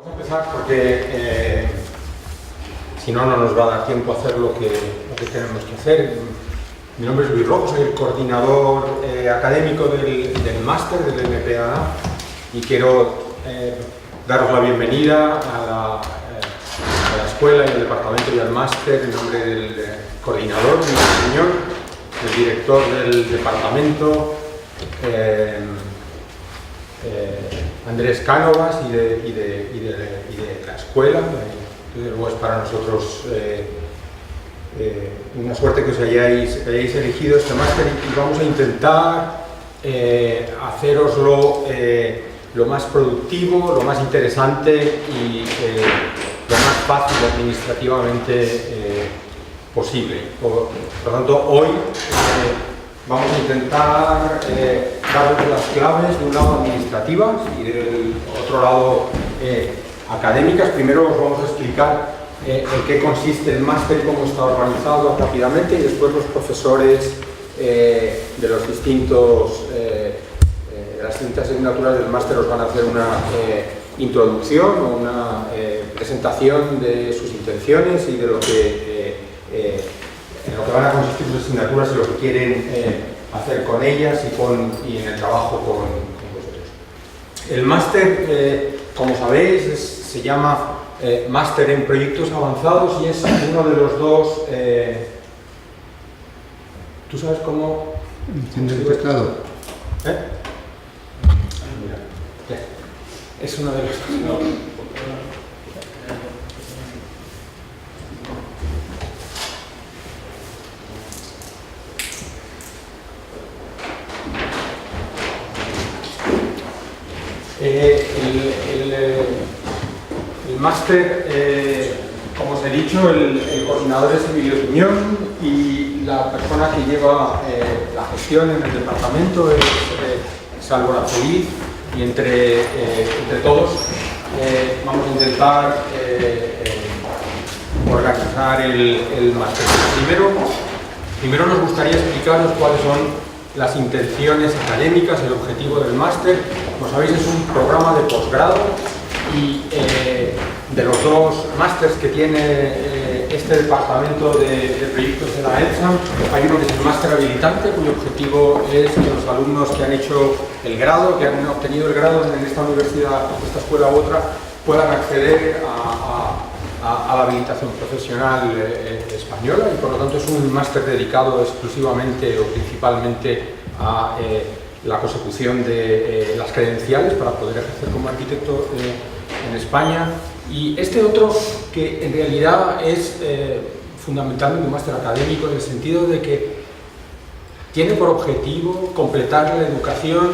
Vamos a empezar porque si no, no nos va a dar tiempo a hacer lo que tenemos que hacer. Mi nombre es Luis Rojo, soy el coordinador académico del máster del MPA y quiero daros la bienvenida a la escuela y al departamento y al máster en nombre del coordinador, mi señor, el director del departamento, Andrés Cánovas y de la escuela. Luego es para nosotros una suerte que os hayáis elegido este máster y vamos a intentar haceroslo lo más productivo, lo más interesante y lo más fácil administrativamente posible. Por lo tanto, hoy vamos a intentar daros las claves de un lado administrativas y del otro lado académicas. Primero os vamos a explicar en qué consiste el máster y cómo está organizado rápidamente, y después los profesores de los distintos las distintas asignaturas del máster os van a hacer una introducción o una presentación de sus intenciones y de lo que en lo que van a consistir sus asignaturas y lo que quieren hacer con ellas y en el trabajo con vosotros. El máster, como sabéis, se llama Máster en Proyectos Avanzados y es uno de los dos... ¿Tú sabes cómo...? Enciende el teclado. Mira, es uno de los dos. El máster, como os he dicho, el coordinador es Emilio Tuñón y la persona que lleva la gestión en el departamento es Álvaro Feliz, y entre todos vamos a intentar organizar el máster. Primero nos gustaría explicaros cuáles son las intenciones académicas, el objetivo del máster. Como sabéis, es un programa de posgrado y de los dos másters que tiene este departamento de proyectos de la ELSAM, hay uno que es el máster habilitante, cuyo objetivo es que los alumnos que han hecho el grado, que han obtenido el grado en esta universidad, esta escuela u otra, puedan acceder a la habilitación profesional española, y por lo tanto es un máster dedicado exclusivamente o principalmente a la consecución de las credenciales para poder ejercer como arquitecto en España. Y este otro, que en realidad es fundamentalmente un máster académico en el sentido de que tiene por objetivo completar la educación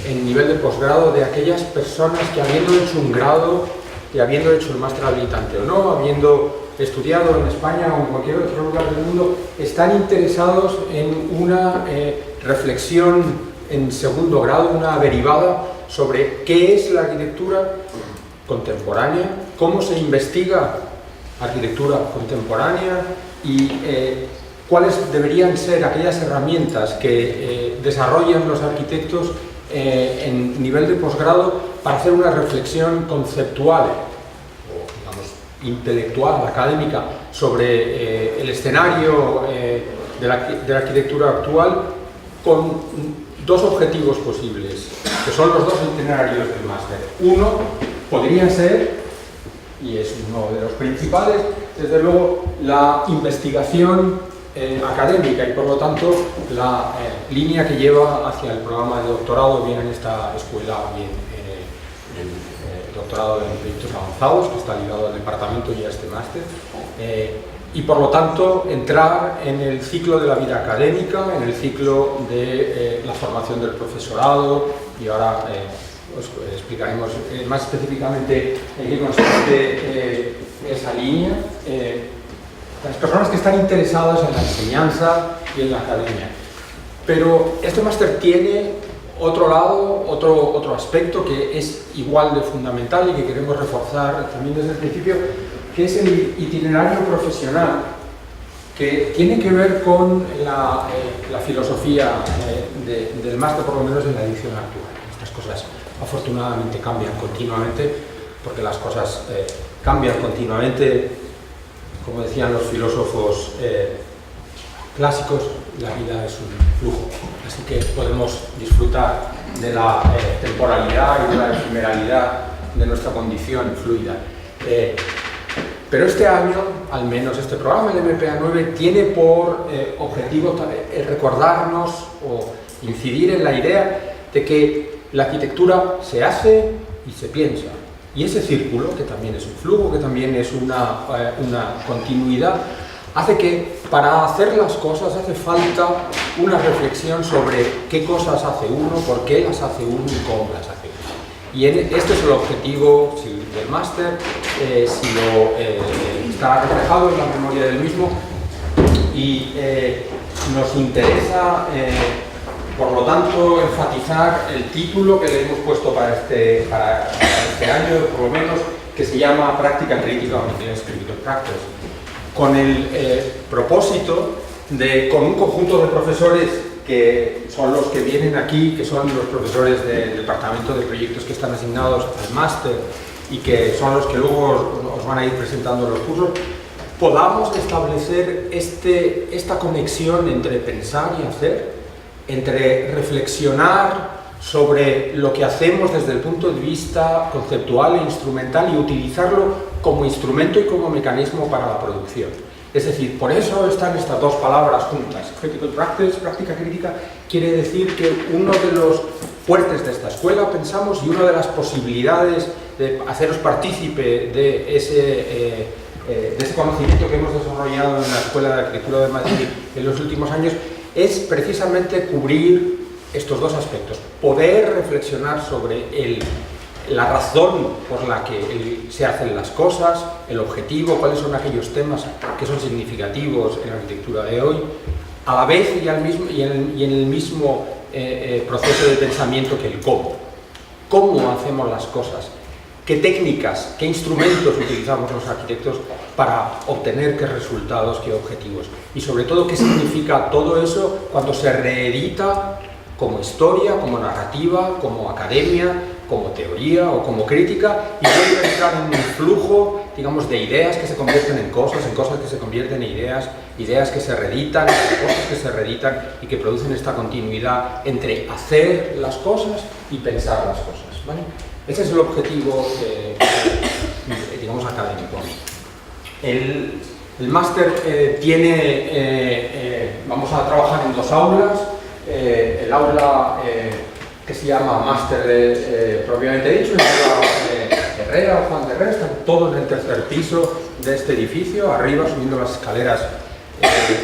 en nivel de posgrado de aquellas personas que, habiendo hecho un grado y habiendo hecho el máster habilitante o no, habiendo estudiado en España o en cualquier otro lugar del mundo, están interesados en una reflexión en segundo grado, una derivada sobre qué es la arquitectura contemporánea, cómo se investiga arquitectura contemporánea y cuáles deberían ser aquellas herramientas que desarrollan los arquitectos en nivel de posgrado para hacer una reflexión conceptual o, digamos, intelectual, académica, sobre el escenario de la arquitectura actual, con dos objetivos posibles, que son los dos itinerarios del máster. Uno podría ser, y es uno de los principales, desde luego la investigación académica y por lo tanto la línea que lleva hacia el programa de doctorado, bien en esta escuela, bien en el doctorado en proyectos avanzados, que está ligado al departamento y a este máster, y por lo tanto entrar en el ciclo de la vida académica, en el ciclo de la formación del profesorado, y ahora os explicaremos más específicamente en qué consiste esa línea. Las personas que están interesadas en la enseñanza y en la academia. Pero este máster tiene otro lado, otro aspecto que es igual de fundamental y que queremos reforzar también desde el principio, que es el itinerario profesional, que tiene que ver con la filosofía del máster, por lo menos en la edición actual. Estas cosas afortunadamente cambian continuamente, porque las cosas cambian continuamente. Como decían los filósofos clásicos, la vida es un flujo, así que podemos disfrutar de la temporalidad y de la efemeralidad de nuestra condición fluida. Pero este año, al menos este programa, el MPA9, tiene por objetivo recordarnos o incidir en la idea de que la arquitectura se hace y se piensa. Y ese círculo, que también es un flujo, que también es una continuidad, hace que para hacer las cosas hace falta una reflexión sobre qué cosas hace uno, por qué las hace uno y cómo las hace uno. Y este es el objetivo del máster, está reflejado en la memoria del mismo y nos interesa, por lo tanto, enfatizar el título que le hemos puesto para este año, por lo menos, que se llama Práctica Crítica, o en inglés Critical Practice, con el propósito de, con un conjunto de profesores que son los que vienen aquí, que son los profesores del departamento de proyectos que están asignados al máster y que son los que luego os van a ir presentando los cursos, podamos establecer esta conexión entre pensar y hacer, entre reflexionar sobre lo que hacemos desde el punto de vista conceptual e instrumental y utilizarlo como instrumento y como mecanismo para la producción. Es decir, por eso están estas dos palabras juntas. Critical Practice, práctica crítica, quiere decir que uno de los fuertes de esta escuela, pensamos, y una de las posibilidades de haceros partícipe de ese conocimiento que hemos desarrollado en la Escuela de Arquitectura de Madrid en los últimos años, es precisamente cubrir estos dos aspectos. Poder reflexionar sobre la razón por la que se hacen las cosas, el objetivo, cuáles son aquellos temas que son significativos en la arquitectura de hoy, a la vez y en el mismo proceso de pensamiento que el cómo. ¿Cómo hacemos las cosas? ¿Qué técnicas, qué instrumentos utilizamos los arquitectos para obtener qué resultados, qué objetivos? Y sobre todo, ¿qué significa todo eso cuando se reedita como historia, como narrativa, como academia, como teoría o como crítica, y vuelve a entrar en un flujo, digamos, de ideas que se convierten en cosas que se convierten en ideas que se reeditan, cosas que se reeditan y que producen esta continuidad entre hacer las cosas y pensar las cosas, ¿vale? Ese es el objetivo, digamos, académico. El máster vamos a trabajar en dos aulas. El aula que se llama máster propiamente dicho, el aula Herrera o Juan de Herrera, están todos en el tercer piso de este edificio, arriba subiendo las escaleras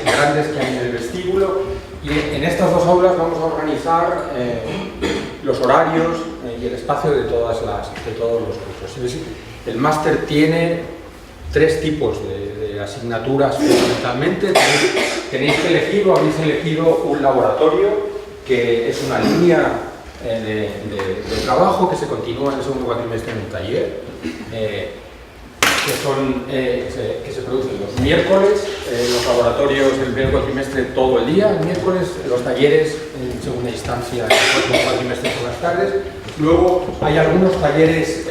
grandes que hay en el vestíbulo, y en estas dos aulas vamos a organizar los horarios y el espacio de todos los cursos. Es decir, el máster tiene tres tipos de asignaturas fundamentalmente. Tenéis que elegir o habéis elegido un laboratorio que es una línea de trabajo que se continúa en el segundo cuatrimestre en un taller que se producen los miércoles, los laboratorios del primer cuatrimestre todo el día, el miércoles, los talleres en segunda instancia en el segundo cuatrimestre por las tardes. Luego hay algunos talleres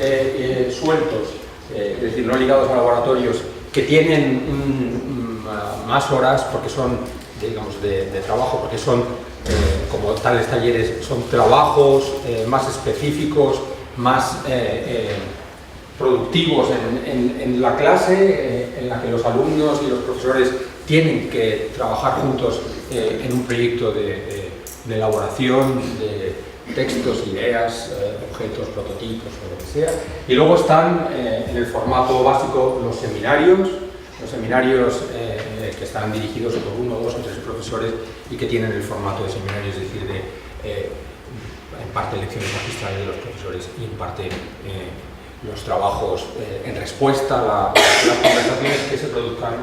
sueltos, es decir, no ligados a laboratorios, que tienen más horas porque son, digamos, de trabajo, porque son, como tales talleres, son trabajos más específicos, más productivos en la clase, en la que los alumnos y los profesores tienen que trabajar juntos en un proyecto de elaboración de textos, ideas, objetos, prototipos o lo que sea. Y luego están en el formato básico los seminarios que están dirigidos por uno, dos o tres profesores y que tienen el formato de seminario, es decir, en parte lecciones magistrales de los profesores y en parte los trabajos en respuesta a las conversaciones que se produzcan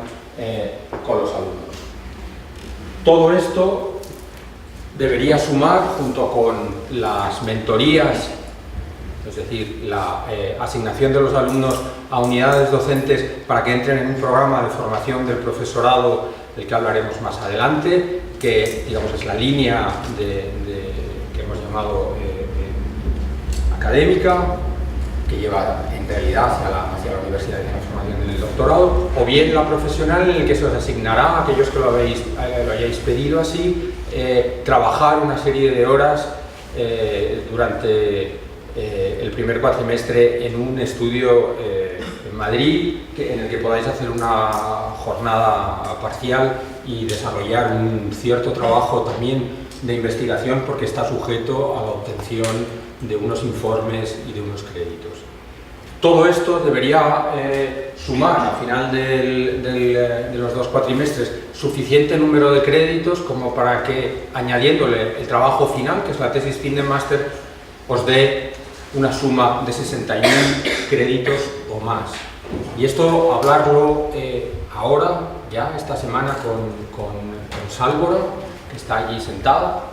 con los alumnos. Todo esto debería sumar, junto con las mentorías, es decir, la asignación de los alumnos a unidades docentes para que entren en un programa de formación del profesorado, del que hablaremos más adelante, que, digamos, es la línea que hemos llamado académica, que lleva en realidad hacia la universidad de transformación en el doctorado, o bien la profesional en el que se os asignará, a aquellos que lo hayáis pedido así, trabajar una serie de horas durante el primer cuatrimestre en un estudio en Madrid, en el que podáis hacer una jornada parcial y desarrollar un cierto trabajo también de investigación, porque está sujeto a la obtención de unos informes y de unos créditos. Todo esto debería sumar al final de los 2 cuatrimestres suficiente número de créditos como para que, añadiéndole el trabajo final, que es la tesis fin de máster, os dé una suma de 61 créditos o más. Y esto hablarlo ahora, ya esta semana, con Sálvora, que está allí sentada.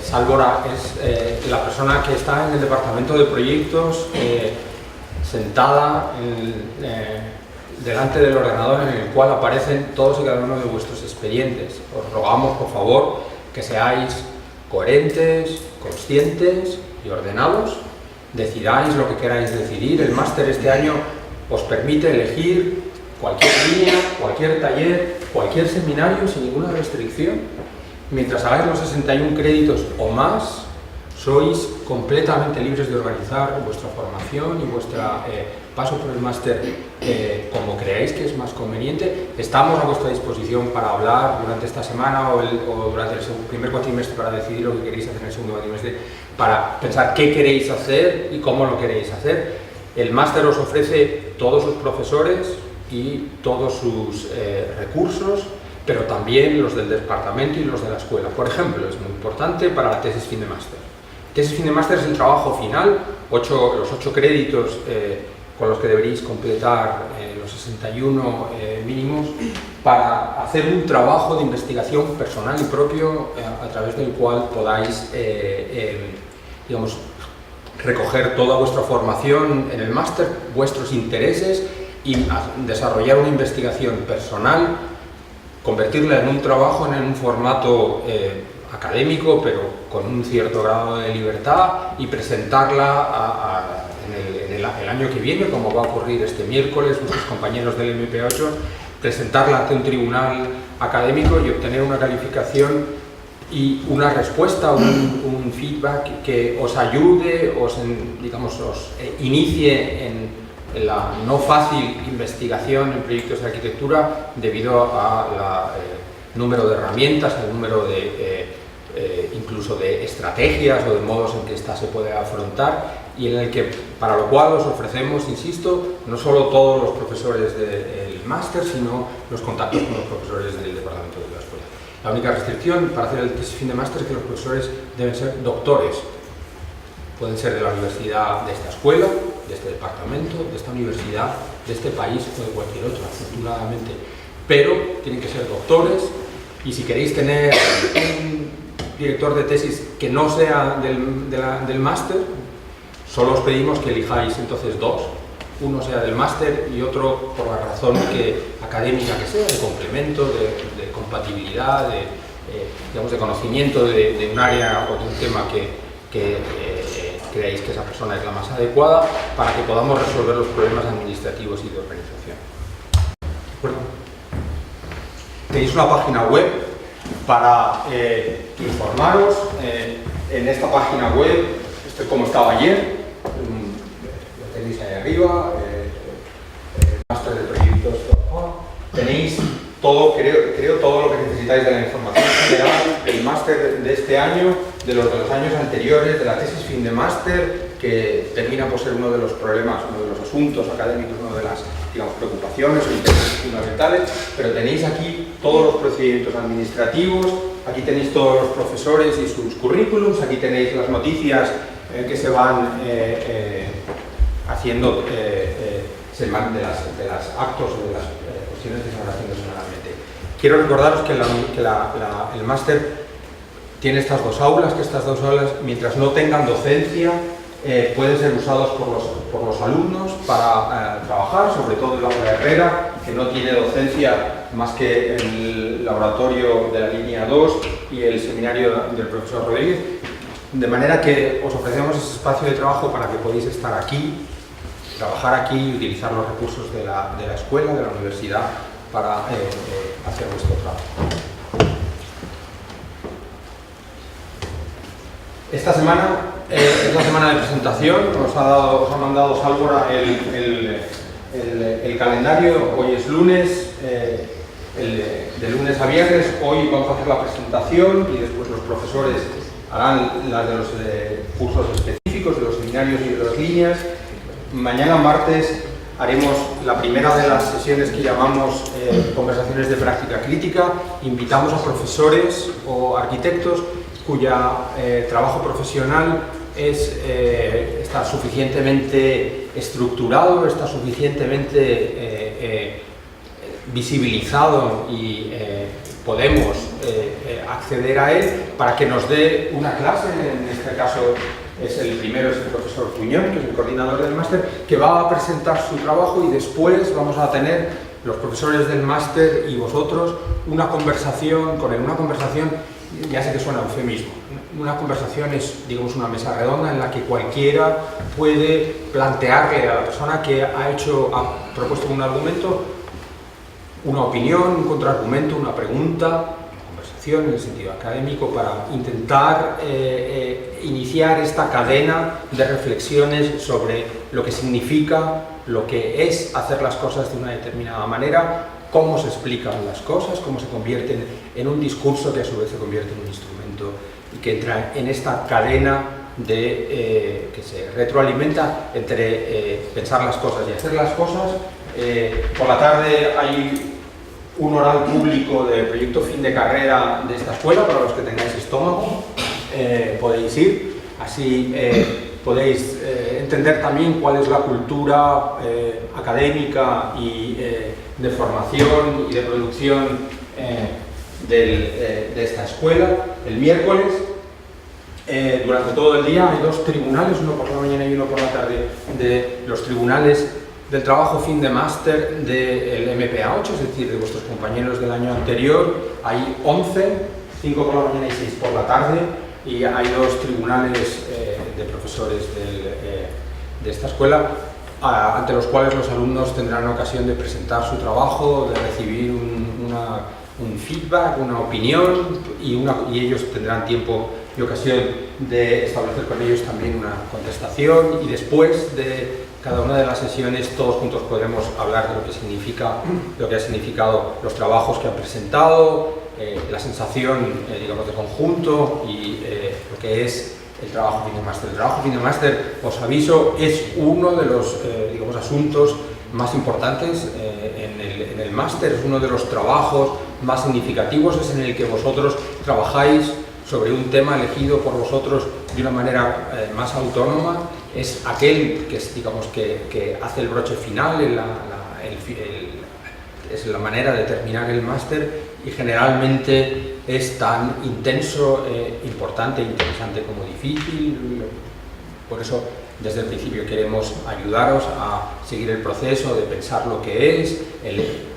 Sálvora es la persona que está en el departamento de proyectos, sentada delante del ordenador en el cual aparecen todos y cada uno de vuestros expedientes. Os rogamos, por favor, que seáis coherentes, conscientes y ordenados. Decidáis lo que queráis decidir. El máster este año os permite elegir cualquier línea, cualquier taller, cualquier seminario sin ninguna restricción. Mientras hagáis los 61 créditos o más, sois completamente libres de organizar vuestra formación y vuestro paso por el máster como creáis que es más conveniente. Estamos a vuestra disposición para hablar durante esta semana o durante el primer cuatrimestre para decidir lo que queréis hacer en el segundo cuatrimestre, para pensar qué queréis hacer y cómo lo queréis hacer. El máster os ofrece todos sus profesores y todos sus recursos, pero también los del departamento y los de la escuela. Por ejemplo, es muy importante para la tesis fin de máster. Tesis fin de máster es el trabajo final, los 8 créditos con los que deberéis completar los 61 mínimos, para hacer un trabajo de investigación personal y propio a través del cual podáis digamos, recoger toda vuestra formación en el máster, vuestros intereses, y desarrollar una investigación personal, convertirla en un trabajo en un formato académico, pero con un cierto grado de libertad, y presentarla el año que viene, como va a ocurrir este miércoles, nuestros compañeros del MP8, presentarla ante un tribunal académico y obtener una calificación y una respuesta, un feedback que os ayude, os inicie en la no fácil investigación en proyectos de arquitectura, debido al número de herramientas, al número de incluso de estrategias o de modos en que ésta se puede afrontar, y en el que, para lo cual os ofrecemos, insisto, no solo todos los profesores del máster, sino los contactos con los profesores del departamento de la escuela. La única restricción para hacer el tesis fin de máster es que los profesores deben ser doctores. Pueden ser de la universidad de esta escuela, de este departamento, de esta universidad, de este país o de cualquier otra, afortunadamente. Pero tienen que ser doctores, y si queréis tener un director de tesis que no sea del máster, solo os pedimos que elijáis entonces 2. Uno sea del máster y otro por la razón académica que sea, de complemento, de compatibilidad, digamos, de conocimiento de un área o de un tema que creáis que esa persona es la más adecuada, para que podamos resolver los problemas administrativos y de organización. Bueno, tenéis una página web para informaros. En esta página web, esto es como estaba ayer, lo tenéis ahí arriba, máster de proyectos.com. Tenéis todo, creo todo lo que necesitáis de la información general del máster de este año, de los años anteriores, de la tesis fin de máster, que termina por ser uno de los problemas, uno de los asuntos académicos, una de las, digamos, preocupaciones o intereses fundamentales. Pero tenéis aquí todos los procedimientos administrativos, aquí tenéis todos los profesores y sus currículums, aquí tenéis las noticias que se van haciendo de las actos o de las cuestiones que se van haciendo semanalmente. Quiero recordaros que el máster tiene estas 2 aulas, que estas 2 aulas, mientras no tengan docencia, pueden ser usados por los alumnos para trabajar, sobre todo el aula Herrera, que no tiene docencia más que el laboratorio de la línea 2 y el seminario del profesor Rodríguez, de manera que os ofrecemos ese espacio de trabajo para que podáis estar aquí trabajar aquí y utilizar los recursos de la escuela, de la universidad, para hacer nuestro trabajo. Esta semana es la semana de presentación. Os ha mandado Sálvora el calendario. Hoy es lunes, de lunes a viernes. Hoy vamos a hacer la presentación y después los profesores harán las de los cursos específicos, de los seminarios y de las líneas. Mañana martes haremos la primera de las sesiones que llamamos conversaciones de práctica crítica. Invitamos a profesores o arquitectos cuya trabajo profesional está suficientemente estructurado, está suficientemente visibilizado y podemos acceder a él para que nos dé una clase. En este caso es el profesor Tuñón, que es el coordinador del máster, que va a presentar su trabajo, y después vamos a tener los profesores del máster y vosotros una conversación con él. Una conversación, ya sé que suena eufemismo, una conversación es, digamos, una mesa redonda en la que cualquiera puede plantearle a la persona que ha propuesto un argumento una opinión, un contraargumento, una pregunta, una conversación en el sentido académico, para intentar iniciar esta cadena de reflexiones sobre lo que significa, lo que es hacer las cosas de una determinada manera, cómo se explican las cosas, cómo se convierten en un discurso que a su vez se convierte en un instrumento y que entra en esta cadena que se retroalimenta entre pensar las cosas y hacer las cosas. Por la tarde hay un oral público de proyecto fin de carrera de esta escuela. Para los que tengáis estómago, podéis ir, así podéis entender también cuál es la cultura académica y de formación y de producción de esta escuela. El miércoles, durante todo el día, hay dos tribunales, uno por la mañana y uno por la tarde, de los tribunales del trabajo fin de máster del MPA 8, es decir, de vuestros compañeros del año anterior. Hay 11, 5 por la mañana y 6 por la tarde, y hay dos tribunales de profesores de esta escuela, ante los cuales los alumnos tendrán ocasión de presentar su trabajo, de recibir un feedback, una opinión, y ellos tendrán tiempo y ocasión de establecer con ellos también una contestación, y después de cada una de las sesiones todos juntos podremos hablar de lo que ha significado los trabajos que han presentado, la sensación, digamos, de conjunto, y lo que es el trabajo fin de máster. El trabajo fin de máster, os aviso, es uno de los digamos, asuntos más importantes en el máster. Es uno de los trabajos más significativos, es en el que vosotros trabajáis sobre un tema elegido por vosotros de una manera más autónoma. Es aquel que, digamos, que hace el broche final, es la manera de terminar el máster, y generalmente es tan intenso, importante e interesante como difícil. Por eso, desde el principio queremos ayudaros a seguir el proceso de pensar lo que es,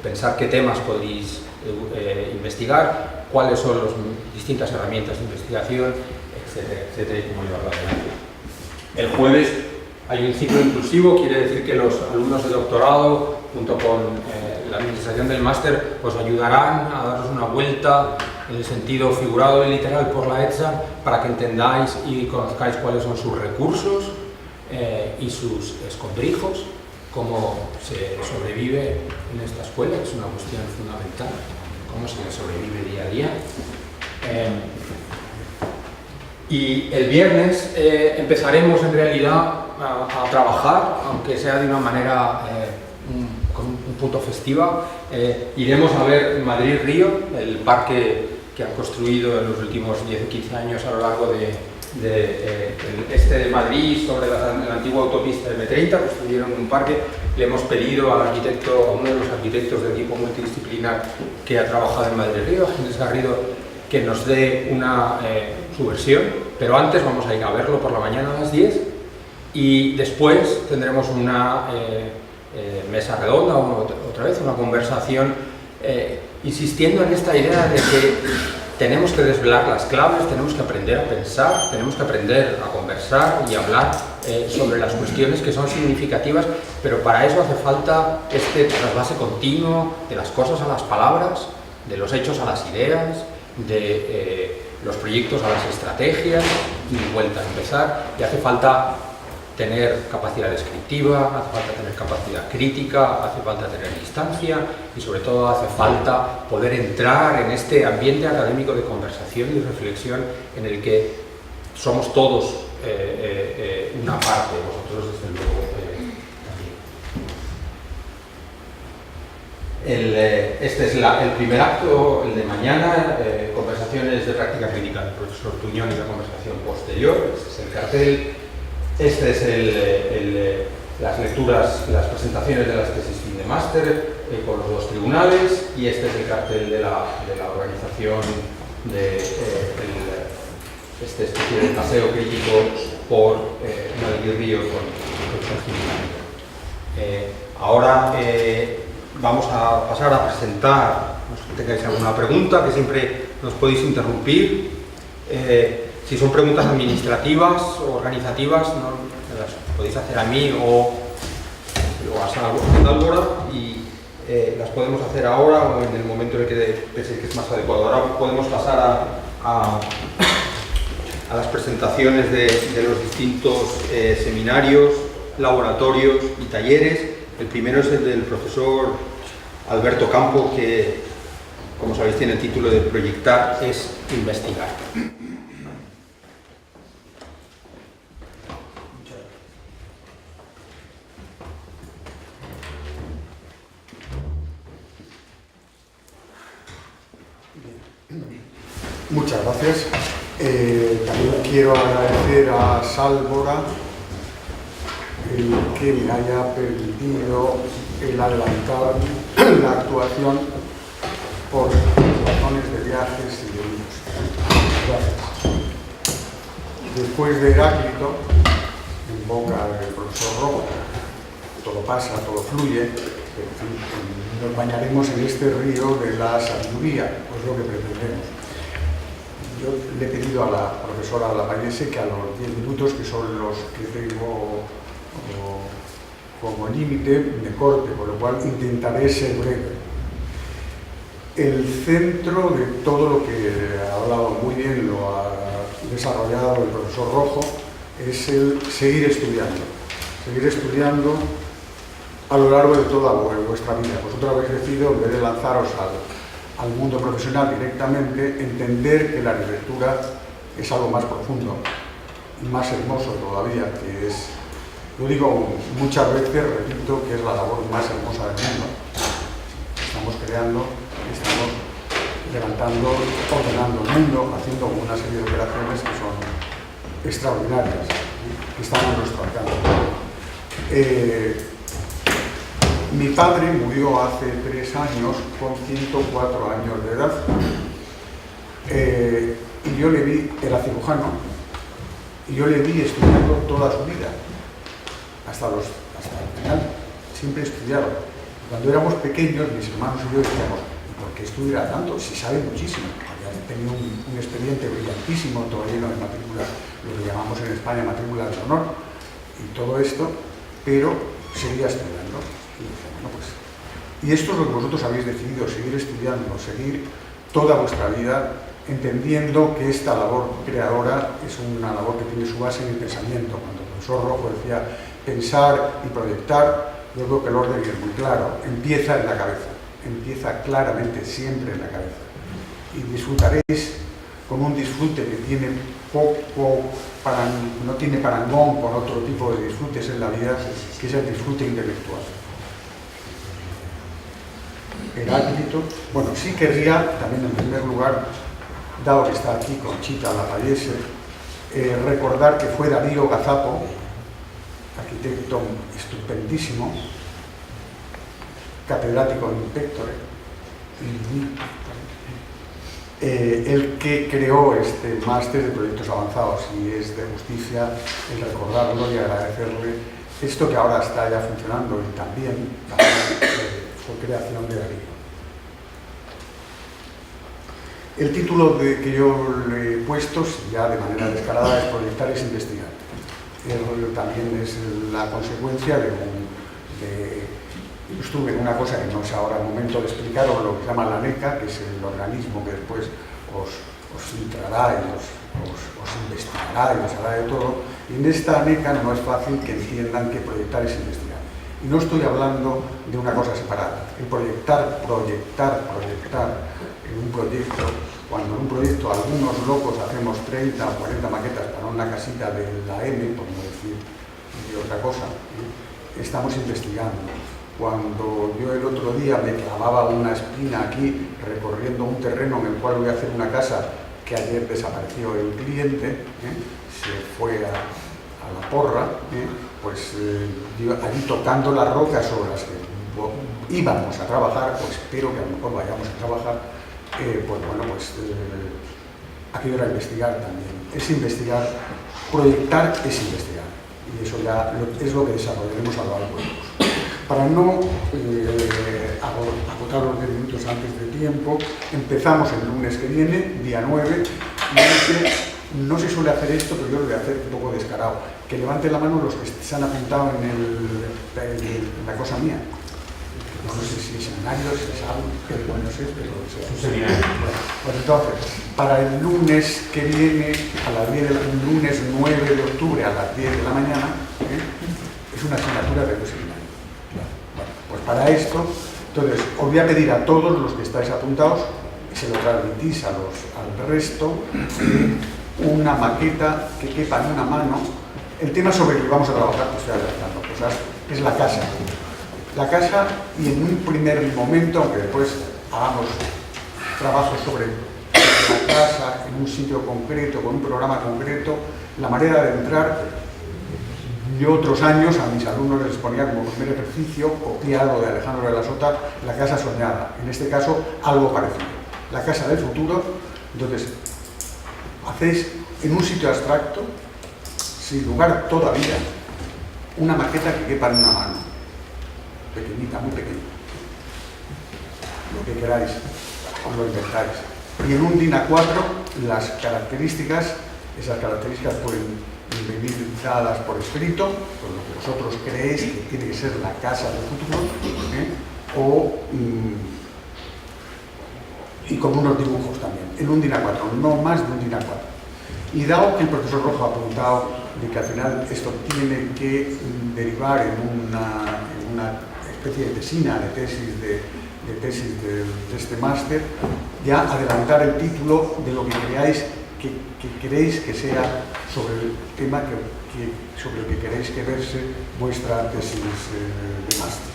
pensar qué temas podéis investigar, cuáles son las distintas herramientas de investigación, etcétera, etcétera, y cómo llevarlo adelante. El jueves hay un ciclo inclusivo, quiere decir que los alumnos de doctorado, junto con la administración del máster, os ayudarán a daros una vuelta en el sentido figurado y literal por la ETSA, para que entendáis y conozcáis cuáles son sus recursos y sus escondrijos, cómo se sobrevive en esta escuela, que es una cuestión fundamental, cómo se sobrevive día a día. Y el viernes empezaremos en realidad a trabajar, aunque sea de una manera con un punto festiva. Iremos a ver Madrid-Río, el parque que han construido en los últimos 10 o 15 años a lo largo del este de Madrid, sobre la antigua autopista M30. Construyeron un parque. Le hemos pedido al arquitecto, a uno de los arquitectos del equipo multidisciplinar que ha trabajado en Madrid-Río, Ginés Garrido, que nos dé su versión, pero antes vamos a ir a verlo por la mañana a las 10, y después tendremos una mesa redonda, otra vez una conversación, insistiendo en esta idea de que tenemos que desvelar las claves, tenemos que aprender a pensar, tenemos que aprender a conversar. conversar y hablar sobre las cuestiones que son significativas, pero para eso hace falta este trasvase continuo de las cosas a las palabras, de los hechos a las ideas, de los proyectos a las estrategias, y vuelta a empezar, y hace falta tener capacidad descriptiva, hace falta tener capacidad crítica, hace falta tener distancia y sobre todo hace falta poder entrar en este ambiente académico de conversación y reflexión en el que somos todos una parte, vosotros desde luego también. Este es el primer acto, el de mañana, conversaciones de práctica clínica del profesor Tuñón y la conversación posterior. Este es el cartel. Este es las lecturas, las presentaciones de las tesis fin de máster con los dos tribunales, y este es el cartel de la organización de esta especie de paseo crítico por Madrid Río con Gil. Ahora vamos a pasar a presentar, no sé si tengáis alguna pregunta, que siempre nos podéis interrumpir. Si son preguntas administrativas o organizativas, no, las podéis hacer a mí o a Álvaro, y las podemos hacer ahora o en el momento en el que penséis que es más adecuado. Ahora podemos pasar a las presentaciones de los distintos seminarios, laboratorios y talleres. El primero es el del profesor Alberto Campo, que, como sabéis, tiene el título de Proyectar es investigar. Muchas gracias. También quiero agradecer a Sálvora el que me haya permitido el adelantar la actuación por razones de viajes y de universidad. Gracias. Después de Heráclito, en boca del profesor Rojo, todo pasa, todo fluye, en fin, nos bañaremos en este río de la sabiduría, pues lo que pretendemos. Yo le he pedido a la profesora Lavallese que a los 10 minutos, que son los que tengo como límite, me corte, por lo cual intentaré ser breve. El centro de todo lo que ha hablado muy bien, lo ha desarrollado el profesor Rojo, es el seguir estudiando a lo largo de toda vuestra vida. Vosotros habéis decidido, en vez de lanzaros al mundo profesional directamente, entender que la arquitectura es algo más profundo y más hermoso todavía, que es, lo digo muchas veces, repito, que es la labor más hermosa del mundo. Estamos creando, estamos levantando, ordenando el mundo, haciendo una serie de operaciones que son extraordinarias, que están a nuestro alcance. Mi padre murió hace 3 años con 104 años de edad, y yo le vi, era cirujano, y yo le vi estudiando toda su vida, hasta el final, siempre estudiaba. Cuando éramos pequeños, mis hermanos y yo decíamos, ¿por qué estudiará tanto? Si sabe muchísimo. Había tenido un expediente brillantísimo, todo lleno de matrículas, lo que llamamos en España matrículas de honor, y todo esto, pero seguía estudiando. Y dije, bueno, pues, y esto es lo que vosotros habéis decidido, seguir estudiando, seguir toda vuestra vida, entendiendo que esta labor creadora es una labor que tiene su base en el pensamiento. Cuando el profesor Rojo decía pensar y proyectar, yo creo que el orden es muy claro, empieza en la cabeza, empieza claramente siempre en la cabeza. Y disfrutaréis con un disfrute que tiene no tiene parangón con otro tipo de disfrutes en la vida, que es el disfrute intelectual. Heráclito, bueno, sí querría también en primer lugar, dado que está aquí Conchita Lavallese, recordar que fue Darío Gazapo, arquitecto estupendísimo, catedrático in pectore, el que creó este máster de proyectos avanzados, y es de justicia el recordarlo y agradecerle esto que ahora está ya funcionando, y también fue creación de Darío. El título que yo le he puesto, ya de manera descarada, es Proyectar es investigar. también es la consecuencia yo estuve en una cosa que no es ahora el momento de explicaros, lo que se llama la NECA, que es el organismo que después os filtrará y os investigará y os hará de todo. Y en esta NECA no es fácil que entiendan que proyectar es investigar. Y no estoy hablando de una cosa separada. El proyectar en un proyecto, cuando en un proyecto algunos locos hacemos 30 o 40 maquetas para una casita de la M, por no decir de otra cosa, estamos investigando. Cuando yo el otro día me clavaba una espina aquí recorriendo un terreno en el cual voy a hacer una casa que ayer desapareció el cliente, se fue a la porra, allí tocando las rocas sobre las que íbamos a trabajar, o espero que a lo mejor vayamos a trabajar, aquello era investigar también. Es investigar, proyectar es investigar. Y eso ya es lo que desarrollaremos a lo largo del curso. Para no agotar los 10 minutos antes de tiempo, empezamos el lunes que viene, día 9, y no se suele hacer esto, pero yo lo voy a hacer un poco descarado. Que levanten la mano los que se han apuntado en la cosa mía. No sé si es seminario, si es algo, no sé, pero es un seminario. Pues entonces, para el lunes que viene, el lunes 9 de octubre a las 10 de la mañana, es una asignatura de un seminario. Pues para esto, entonces, os voy a pedir a todos los que estáis apuntados, y se lo transmitís al resto, una maqueta que quepa en una mano. El tema sobre el que vamos a trabajar, que estoy adelantando cosas, es la casa. La casa, y en un primer momento, aunque después hagamos trabajos sobre la casa, en un sitio concreto, con un programa concreto, la manera de entrar. Yo otros años a mis alumnos les ponía como primer ejercicio, copiado de Alejandro de la Sota, la casa soñada. En este caso, algo parecido. La casa del futuro. Entonces, hacéis en un sitio abstracto, sin lugar todavía, una maqueta que quepa en una mano. Pequeñita, muy pequeña. Lo que queráis, os lo inventáis. Y en un DIN A4, las características, esas características pueden venir dadas por escrito, por lo que vosotros creéis que tiene que ser la casa del futuro, y con unos dibujos también, en un DIN A4, no más de un DIN A4. Y dado que el profesor Rojo ha apuntado de que al final esto tiene que derivar en una especie de tesina, de tesis de este máster, ya adelantar el título de lo que queréis que sea sobre el tema sobre el que queréis que verse vuestra tesis de máster.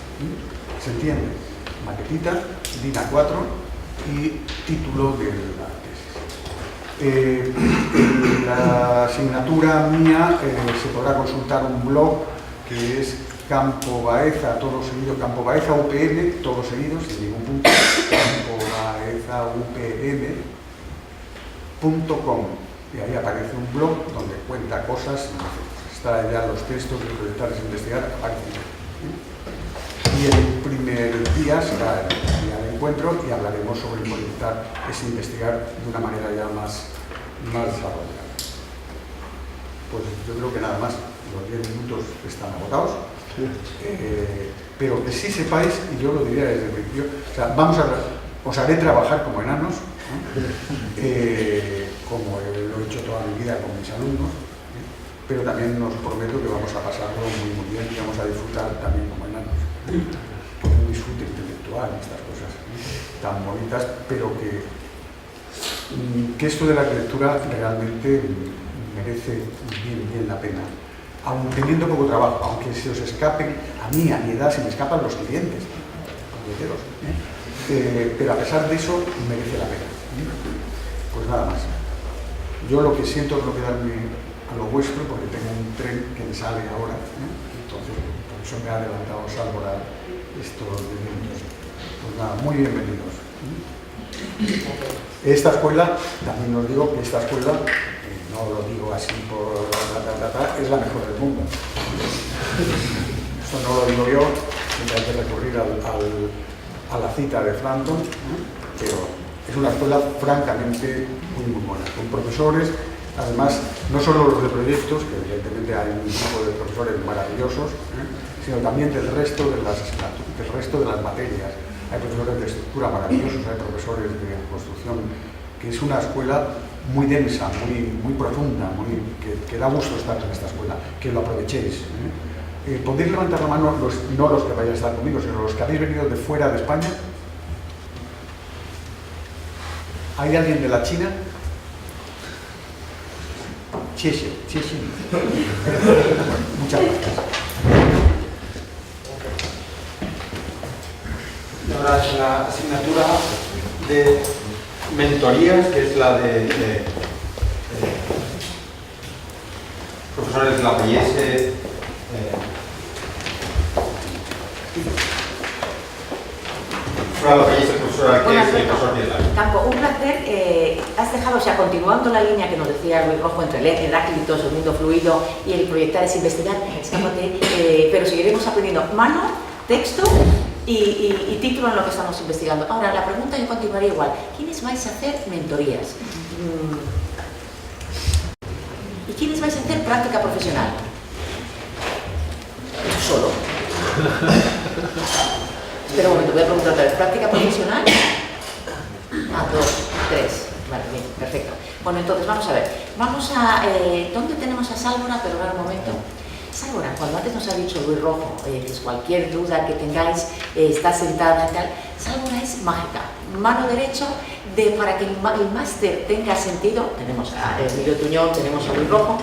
¿Se entiende? Maquetita, DIN A4 y título de la tesis. En la asignatura mía se podrá consultar un blog que es Campo Baeza, todo seguido, Campo Baeza UPM, todo seguido, sin ningún punto, campobaezaupm.com, y ahí aparece un blog donde cuenta cosas, está ya los textos de proyectar es investigar, aparecen. Y el primer día será el día de encuentro y hablaremos sobre proyectar es investigar de una manera ya más desarrollada. Pues yo creo que nada más, los 10 minutos están agotados. Pero que sí sepáis, y yo lo diría desde el principio, o sea, os haré trabajar como enanos, como lo he hecho toda mi vida con mis alumnos, pero también os prometo que vamos a pasarlo muy bien y vamos a disfrutar también como enanos. Un disfrute intelectual, estas cosas tan bonitas, pero que esto de la lectura realmente merece bien la pena. Aun teniendo poco trabajo, aunque se os escapen, a mí, a mi edad, se me escapan los clientes, pero a pesar de eso, merece la pena. Pues nada más. Yo lo que siento es no quedarme a lo vuestro, porque tengo un tren que me sale ahora, entonces por eso me ha adelantado salvorar estos minutos. Pues nada, muy bienvenidos. Esta escuela, también os digo que esta escuela, no lo digo así por es la mejor del mundo. Esto no lo digo yo, siempre hay que recurrir a la cita de Frampton, pero es una escuela francamente muy buena, con profesores Además, no solo los de proyectos, que evidentemente hay un grupo de profesores maravillosos, sino también del resto de las asignaturas, del resto de las materias. Hay profesores de estructura maravillosos, hay profesores de construcción, que es una escuela muy densa, muy profunda, que da gusto estar en esta escuela, que lo aprovechéis. ¿Podéis levantar la mano, no los que vayan a estar conmigo, sino los que habéis venido de fuera de España? ¿Hay alguien de la China? Cheshire. Muchas gracias. Y ahora es la asignatura de mentorías, que es la de profesores de la PIS. Campo, un placer. Has dejado, o sea, continuando la línea que nos decía Luis Rojo entre el Heráclitos, el mundo fluido y el proyectar es investigar, escápate, pero seguiremos aprendiendo mano, texto y título en lo que estamos investigando. Ahora, la pregunta yo continuaría igual. ¿Quiénes vais a hacer mentorías? ¿Y quiénes vais a hacer práctica profesional? Solo. Pero bueno, te voy a preguntar otra vez. ¿Práctica profesional? 2, 3. Vale, bien, perfecto. Bueno, entonces vamos a ver. Vamos a... ¿dónde tenemos a Sálvora? Perdonad un momento. Sálvora, cuando antes nos ha dicho Luis Rojo, pues cualquier duda que tengáis, está sentada y tal, Sálvora es mágica. Mano derecha para que el máster tenga sentido. Tenemos a Emilio Tuñón, tenemos a Luis Rojo,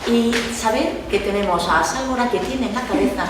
y saber que tenemos a Sálvora que tiene en la cabeza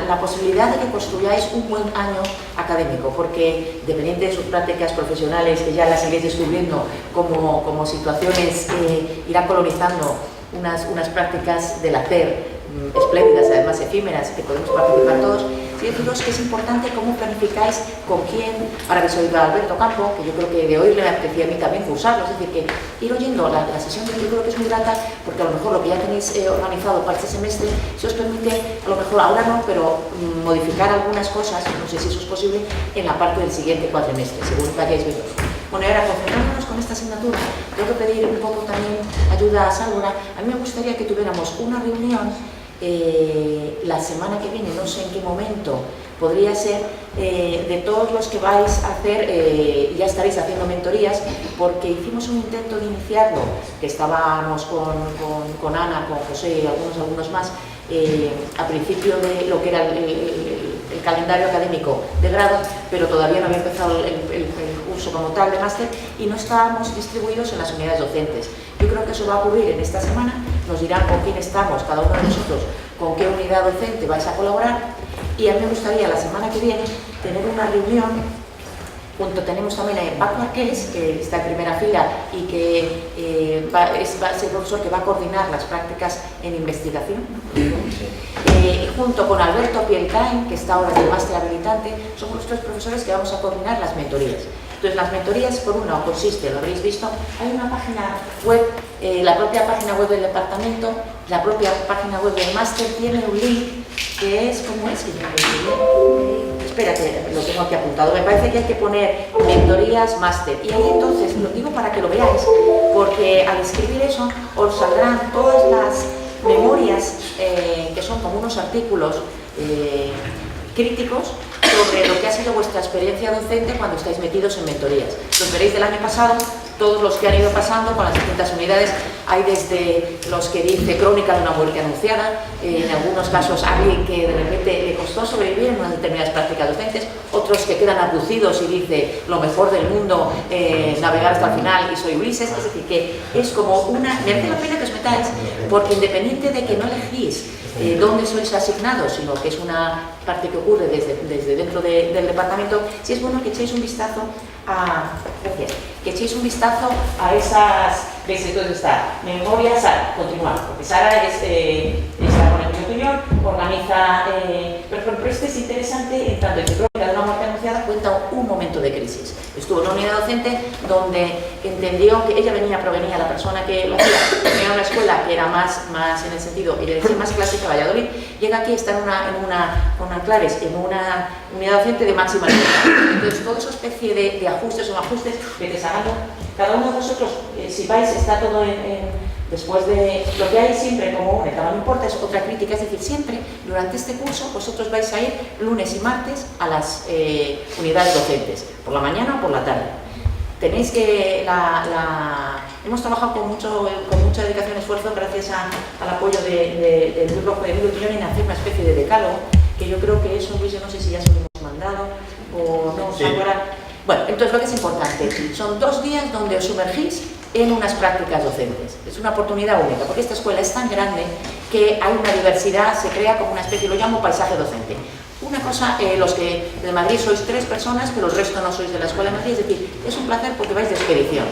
la posibilidad de que construyáis un buen año académico, porque dependiente de sus prácticas profesionales, que ya las iréis descubriendo como situaciones que irán colonizando unas prácticas del hacer espléndidas, además efímeras, que podemos participar todos. Sí, deciros que es importante cómo planificáis, con quién. Ahora habéis oído a Alberto Campo, que yo creo que de oírle me apetecía a mí también cursarlo, es decir, que ir oyendo la sesión de yo creo que es muy grata, porque a lo mejor lo que ya tenéis organizado para este semestre se os permite, a lo mejor ahora no, pero modificar algunas cosas, no sé si eso es posible, en la parte del siguiente cuatrimestre, según vayáis viendo. Bueno, y ahora concentrándonos con esta asignatura, tengo que pedir un poco también ayuda a Sálvora. A mí me gustaría que tuviéramos una reunión la semana que viene, no sé en qué momento, podría ser de todos los que vais a hacer, ya estaréis haciendo mentorías, porque hicimos un intento de iniciarlo, que estábamos con Ana, con José y algunos alumnos más, a principio de lo que era el calendario académico de grado, pero todavía no había empezado el curso como tal de máster y no estábamos distribuidos en las unidades docentes. Yo creo que eso va a ocurrir en esta semana, nos dirán con quién estamos, cada uno de nosotros, con qué unidad docente vais a colaborar, y a mí me gustaría la semana que viene tener una reunión. Tenemos también a Paco Arqués, que está en primera fila y que va a ser el profesor que va a coordinar las prácticas en investigación. Junto con Alberto Pielcain, que está ahora en el máster habilitante, somos los tres profesores que vamos a coordinar las mentorías. Entonces, las mentorías, por un lado, consiste, lo habréis visto, hay una página web, la propia página web del departamento, la propia página web del máster tiene un link que es, ¿cómo es? Que yo no lo espera, que lo tengo aquí apuntado. Me parece que hay que poner mentorías máster. Y ahí entonces, lo digo para que lo veáis, porque al escribir eso os saldrán todas las memorias que son como unos artículos críticos sobre lo que ha sido vuestra experiencia docente cuando estáis metidos en mentorías. Los veréis del año pasado, todos los que han ido pasando con las distintas unidades. Hay desde los que dice crónica de una muerte anunciada, en algunos casos alguien que de repente le costó sobrevivir en unas determinadas prácticas docentes, otros que quedan abducidos y dice lo mejor del mundo, navegar hasta el final y soy Ulises. Es decir, que es como una... Merece la pena que os metáis, porque independiente de que no elegís dónde sois asignados, sino que es una parte que ocurre desde dentro del departamento, sí es bueno que echéis un vistazo a... Gracias. Que echéis un vistazo a esas... ¿Veis? Entonces está Memoria Sara, continuamos, porque Sara está con el opinión, organiza... pero este es interesante, en tanto que crónica de una muerte anunciada cuenta enfrentado un momento de crisis. Estuvo en una unidad docente donde entendió que ella provenía, la persona que lo hacía, venía de una escuela que era más en el sentido, ella decía más clásica, Valladolid, llega aquí, está con una Clares, en una unidad docente de máxima libertad. Entonces, toda esa especie de ajustes o ajustes que te salgan, cada uno de vosotros, si vais, está todo después de lo que hay siempre como única, no me importa, es otra crítica, es decir, siempre durante este curso vosotros vais a ir lunes y martes a las unidades docentes, por la mañana o por la tarde. Tenéis que, hemos trabajado con mucha dedicación y esfuerzo gracias al apoyo del grupo de Emilio Tullón en hacer una especie de decálogo, que yo creo que eso, Luis, yo no sé si ya se lo hemos mandado o no, sí. Ahora. Bueno, entonces lo que es importante, son 2 días donde os sumergís en unas prácticas docentes. Es una oportunidad única, porque esta escuela es tan grande que hay una diversidad, se crea como una especie, lo llamo paisaje docente. Una cosa, los que de Madrid sois 3 personas, pero el resto no sois de la Escuela de Madrid, es decir, es un placer porque vais de expedición.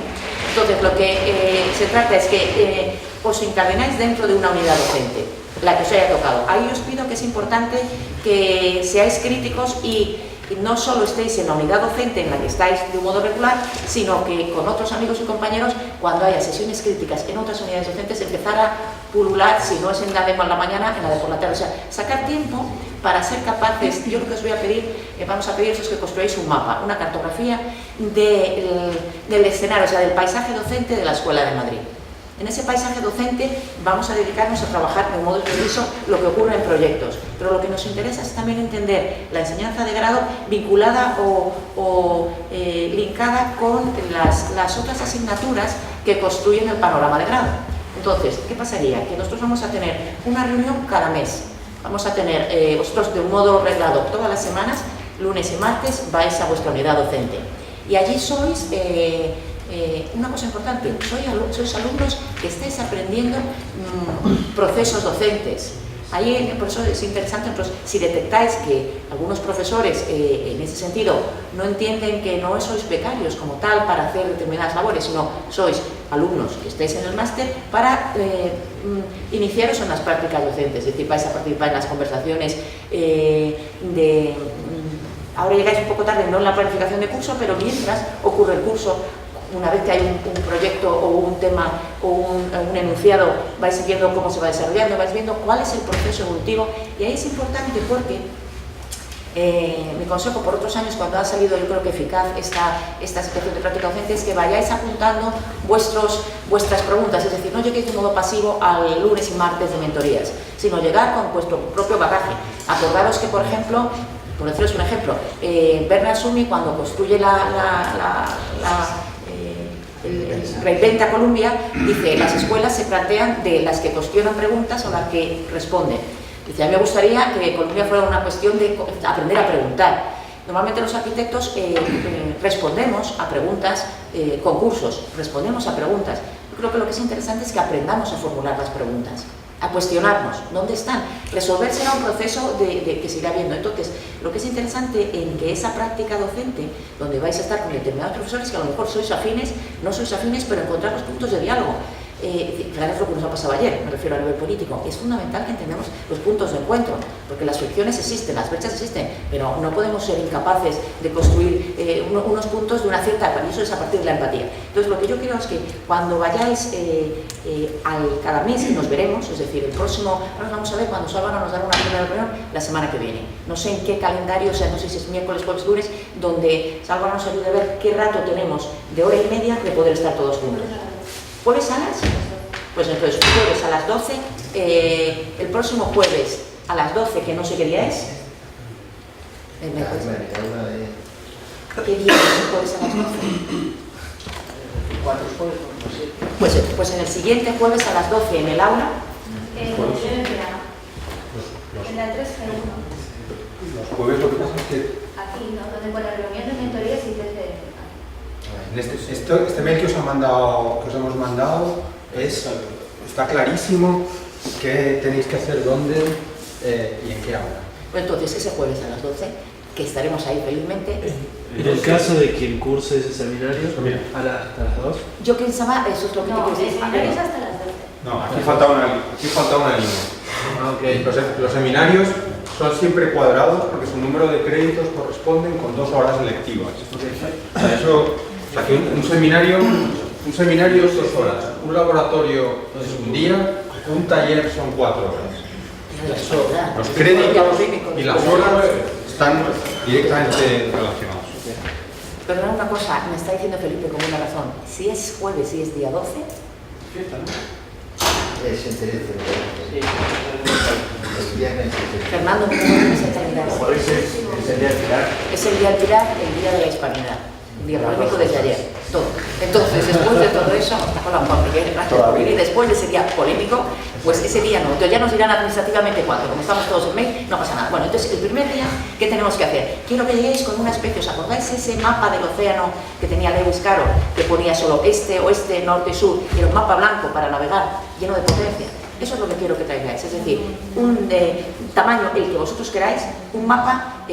Entonces, lo que se trata es que os encadenáis dentro de una unidad docente, la que os haya tocado. Ahí os pido que es importante que seáis críticos y no solo estéis en la unidad docente en la que estáis de un modo regular, sino que con otros amigos y compañeros, cuando haya sesiones críticas en otras unidades docentes, empezar a pulular, si no es en la de por la mañana, en la de por la tarde. O sea, sacar tiempo para ser capaces, yo lo que os voy a pedir, vamos a pediros es que construáis un mapa, una cartografía del escenario, o sea, del paisaje docente de la Escuela de Madrid. En ese paisaje docente vamos a dedicarnos a trabajar de modo preciso lo que ocurre en proyectos, pero lo que nos interesa es también entender la enseñanza de grado vinculada o linkada con las otras asignaturas que construyen el panorama de grado. Entonces, ¿qué pasaría? Que nosotros vamos a tener una reunión cada mes. Vamos a tener, vosotros de un modo reglado todas las semanas, lunes y martes, vais a vuestra unidad docente. Y allí sois... una cosa importante, sois alumnos que estáis aprendiendo procesos docentes. Ahí, por eso es interesante, entonces, si detectáis que algunos profesores en ese sentido no entienden que no sois becarios como tal para hacer determinadas labores, sino sois alumnos que estáis en el máster para iniciaros en las prácticas docentes, es decir, vais a participar en las conversaciones ahora llegáis un poco tarde, no en la planificación de curso, pero mientras ocurre el curso, una vez que hay un proyecto o un tema o un enunciado, vais viendo cómo se va desarrollando, vais viendo cuál es el proceso evolutivo, y ahí es importante porque mi consejo por otros años, cuando ha salido yo creo que eficaz esta situación de práctica docente, es que vayáis apuntando vuestras preguntas, es decir, no lleguéis de modo pasivo al lunes y martes de mentorías, sino llegar con vuestro propio bagaje. Acordaros que, por ejemplo, por deciros un ejemplo, Bernard Sumi, cuando construye el Reinventa Columbia, dice, las escuelas se plantean de las que cuestionan preguntas o las que responden. Dice, a mí me gustaría que Columbia fuera una cuestión de aprender a preguntar. Normalmente los arquitectos respondemos a preguntas, concursos, respondemos a preguntas. Yo creo que lo que es interesante es que aprendamos a formular las preguntas, a cuestionarnos, ¿dónde están? Resolver será un proceso que se irá viendo. Entonces, lo que es interesante en que esa práctica docente, donde vais a estar con determinados profesores que a lo mejor sois afines, no sois afines, pero encontrar los puntos de diálogo. Claro, es lo que nos ha pasado ayer, me refiero a nivel político. Es fundamental que entendamos los puntos de encuentro, porque las fricciones existen, las brechas existen, pero no podemos ser incapaces de construir unos puntos de una cierta, y eso es a partir de la empatía. Entonces, lo que yo quiero es que cuando vayáis cada mes que nos veremos, es decir, el próximo, ahora vamos a ver cuando Salva nos dará una primera reunión la semana que viene. No sé en qué calendario, o sea, no sé si es miércoles, jueves, lunes, donde Salva nos ayude a ver qué rato tenemos de hora y media de poder estar todos juntos. ¿Jueves a las? Pues entonces, jueves a las 12, el próximo jueves a las 12, que no sé qué día es. ¿Qué día es el jueves a las 12? Pues en el siguiente jueves a las 12 en el aula. En la 3G1. Los jueves lo que pasa es que... Aquí, ¿no? Donde con la reunión de mentorías y desde... Este mail que os hemos mandado está clarísimo qué tenéis que hacer, dónde y en qué aula. Pues entonces ese jueves a las 12, que estaremos ahí felizmente. En el caso de quien curse ese seminario, hasta las 2. Yo pensaba, eso es lo que No, te el quiero decir. seminario es hasta las 12. No, aquí falta una línea. Ah, okay. Los seminarios son siempre cuadrados porque su número de créditos corresponden con 2 horas lectivas. Eso, o sea, que un seminario es 2 horas, un laboratorio es un día, un taller son 4 horas. Eso, los créditos y las horas están directamente relacionados. Perdona una cosa, me está diciendo Felipe con una razón. Si es jueves y es día 12... Es el 13, el viernes. Fernando, ¿cómo es el calendario? Es el día del Pilar. Es el día del Pilar, el día de la hispanidad. Un día polémico desde ayer. Todo. Entonces, después de todo eso, está con la y después de ese día polémico, pues ese día no. Entonces ya nos dirán administrativamente cuándo. Como estamos todos en mail, no pasa nada. Bueno, entonces el primer día, ¿qué tenemos que hacer? Quiero que lleguéis con una especie, ¿os acordáis ese mapa del océano que tenía Lewis Carroll, que ponía solo este, oeste, norte, sur, y era un mapa blanco para navegar, lleno de potencia? Eso es lo que quiero que traigáis, es decir, un tamaño, el que vosotros queráis, un mapa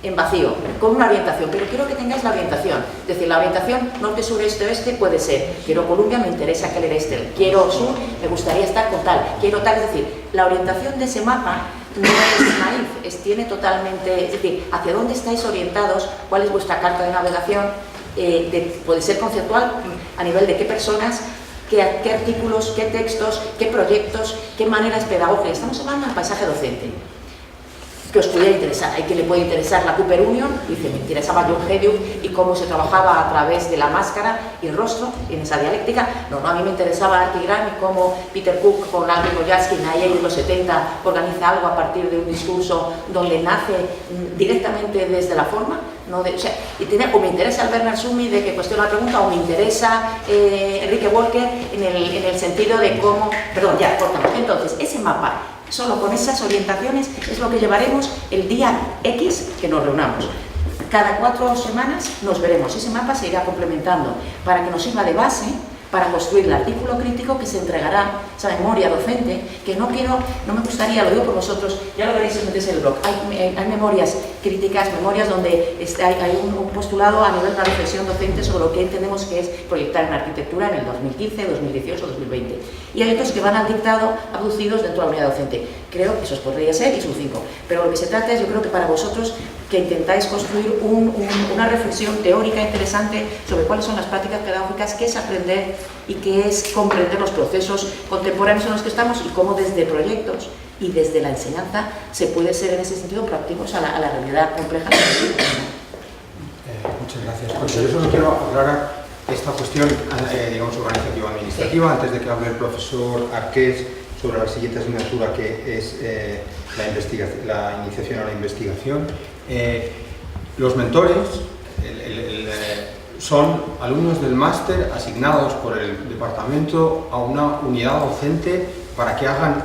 en vacío, con una orientación, pero quiero que tengáis la orientación, es decir, la orientación norte, sur, este, oeste puede ser, quiero Columbia, me interesa Keller Estel, quiero sur, me gustaría estar con tal, quiero tal, es decir, la orientación de ese mapa no es naif, tiene totalmente, es decir, hacia dónde estáis orientados, cuál es vuestra carta de navegación, puede ser conceptual a nivel de qué personas, qué artículos, qué textos, qué proyectos, qué maneras pedagógicas. Estamos hablando del paisaje docente, que os pudiera interesar. Hay que le puede interesar la Cooper Union, dice, me interesaba John Hedgehoff y cómo se trabajaba a través de la máscara y el rostro en esa dialéctica. No, a mí me interesaba Artie Graham y cómo Peter Cook con Albert Boyarsky en los 70 organiza algo a partir de un discurso donde nace directamente desde la forma. No de, o sea, o me interesa el Bernard Sumi de que cuestiona la pregunta, o me interesa Enrique Walker en el sentido de cómo... Perdón, ya, cortamos. Entonces, ese mapa, solo con esas orientaciones, es lo que llevaremos el día X que nos reunamos. Cada 4 semanas nos veremos. Ese mapa se irá complementando para que nos sirva de base para construir el artículo crítico que se entregará, esa memoria docente, que no me gustaría, lo digo por vosotros, ya lo veréis si os metéis en el blog, hay memorias críticas, memorias donde hay un postulado a nivel de una reflexión docente sobre lo que entendemos que es proyectar en arquitectura en el 2015, 2018, 2020. Y hay otros que van al dictado abducidos dentro de la unidad docente. Creo que eso os podría ser y son 5. Pero lo que se trata es, yo creo que para vosotros, que intentáis construir una reflexión teórica interesante sobre cuáles son las prácticas pedagógicas, qué es aprender y qué es comprender los procesos contemporáneos en los que estamos y cómo desde proyectos y desde la enseñanza se puede ser en ese sentido proactivos a la realidad compleja. Muchas gracias. Pues yo solo quiero aclarar esta cuestión, digamos, organizativa-administrativa, antes de que hable el profesor Arqués sobre la siguiente asignatura, que es la iniciación a la investigación. Los mentores son alumnos del máster asignados por el departamento a una unidad docente para que hagan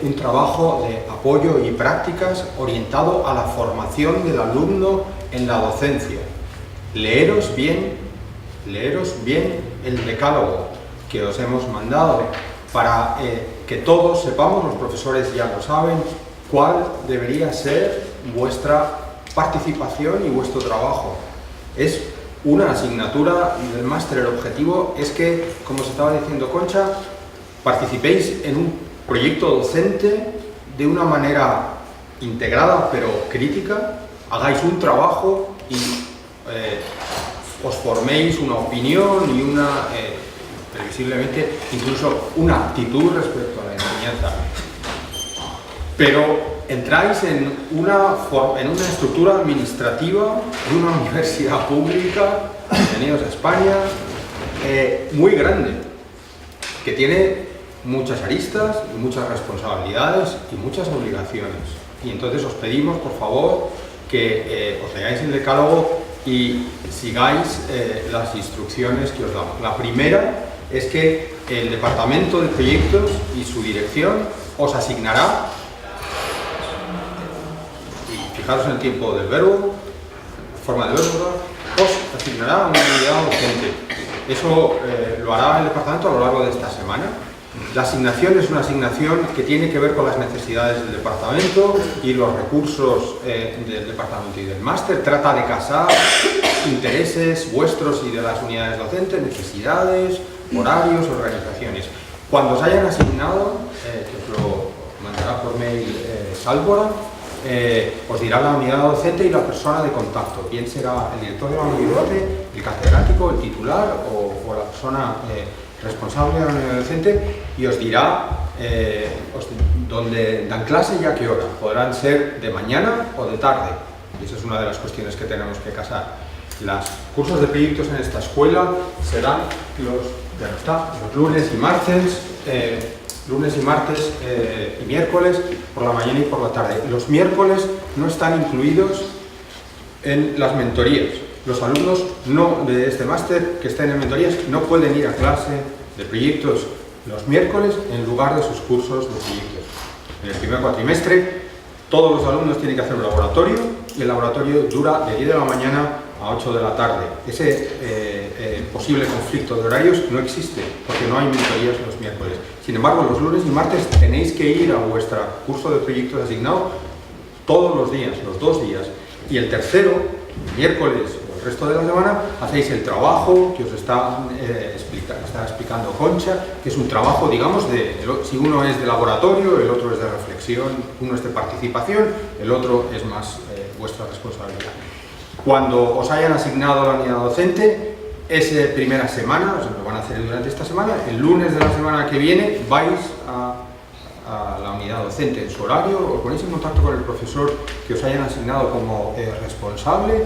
un trabajo de apoyo y prácticas orientado a la formación del alumno en la docencia. Leeros bien el decálogo que os hemos mandado para que todos sepamos, los profesores ya lo saben, cuál debería ser vuestra participación y vuestro trabajo. Es una asignatura del máster, el objetivo es que, como se estaba diciendo Concha, participéis en un proyecto docente de una manera integrada pero crítica, hagáis un trabajo y os forméis una opinión y una, previsiblemente, incluso una actitud respecto a la enseñanza. Pero entráis en una estructura administrativa de una universidad pública, bienvenidos a España, muy grande, que tiene muchas aristas, muchas responsabilidades y muchas obligaciones. Y entonces os pedimos, por favor, que os leáis el decálogo y sigáis las instrucciones que os damos. La primera es que el departamento de proyectos y su dirección os asignará, y fijaros en el tiempo del verbo, forma de verbo, os asignará una unidad docente. Eso lo hará el departamento a lo largo de esta semana. La asignación es una asignación que tiene que ver con las necesidades del departamento y los recursos del departamento y del máster. Trata de casar intereses vuestros y de las unidades docentes, necesidades, horarios, organizaciones. Cuando os hayan asignado, que os lo mandará por mail Sálvora, os dirá la unidad docente y la persona de contacto, bien será el director de la unidad, el catedrático, el titular o la persona responsable de la unidad docente, y os dirá dónde dan clase y a qué hora. Podrán ser de mañana o de tarde, y esa es una de las cuestiones que tenemos que casar. Los cursos de proyectos en esta escuela serán los lunes y martes, y miércoles por la mañana y por la tarde. Los miércoles no están incluidos en las mentorías. Los alumnos de este máster que estén en mentorías no pueden ir a clase de proyectos los miércoles en lugar de sus cursos de proyectos. En el primer cuatrimestre todos los alumnos tienen que hacer un laboratorio, y el laboratorio dura de 10 de la mañana a 8 de la tarde. Ese posible conflicto de horarios no existe, porque no hay mentorías los miércoles. Sin embargo, los lunes y martes tenéis que ir a vuestro curso de proyectos asignado todos los días, los 2 días. Y el tercero, miércoles o el resto de la semana, hacéis el trabajo que os está explicando Concha, que es un trabajo, digamos, si uno es de laboratorio, el otro es de reflexión, uno es de participación, el otro es más vuestra responsabilidad. Cuando os hayan asignado la unidad docente, esa primera semana, o sea, lo van a hacer durante esta semana, el lunes de la semana que viene vais a la unidad docente en su horario, os ponéis en contacto con el profesor que os hayan asignado como responsable,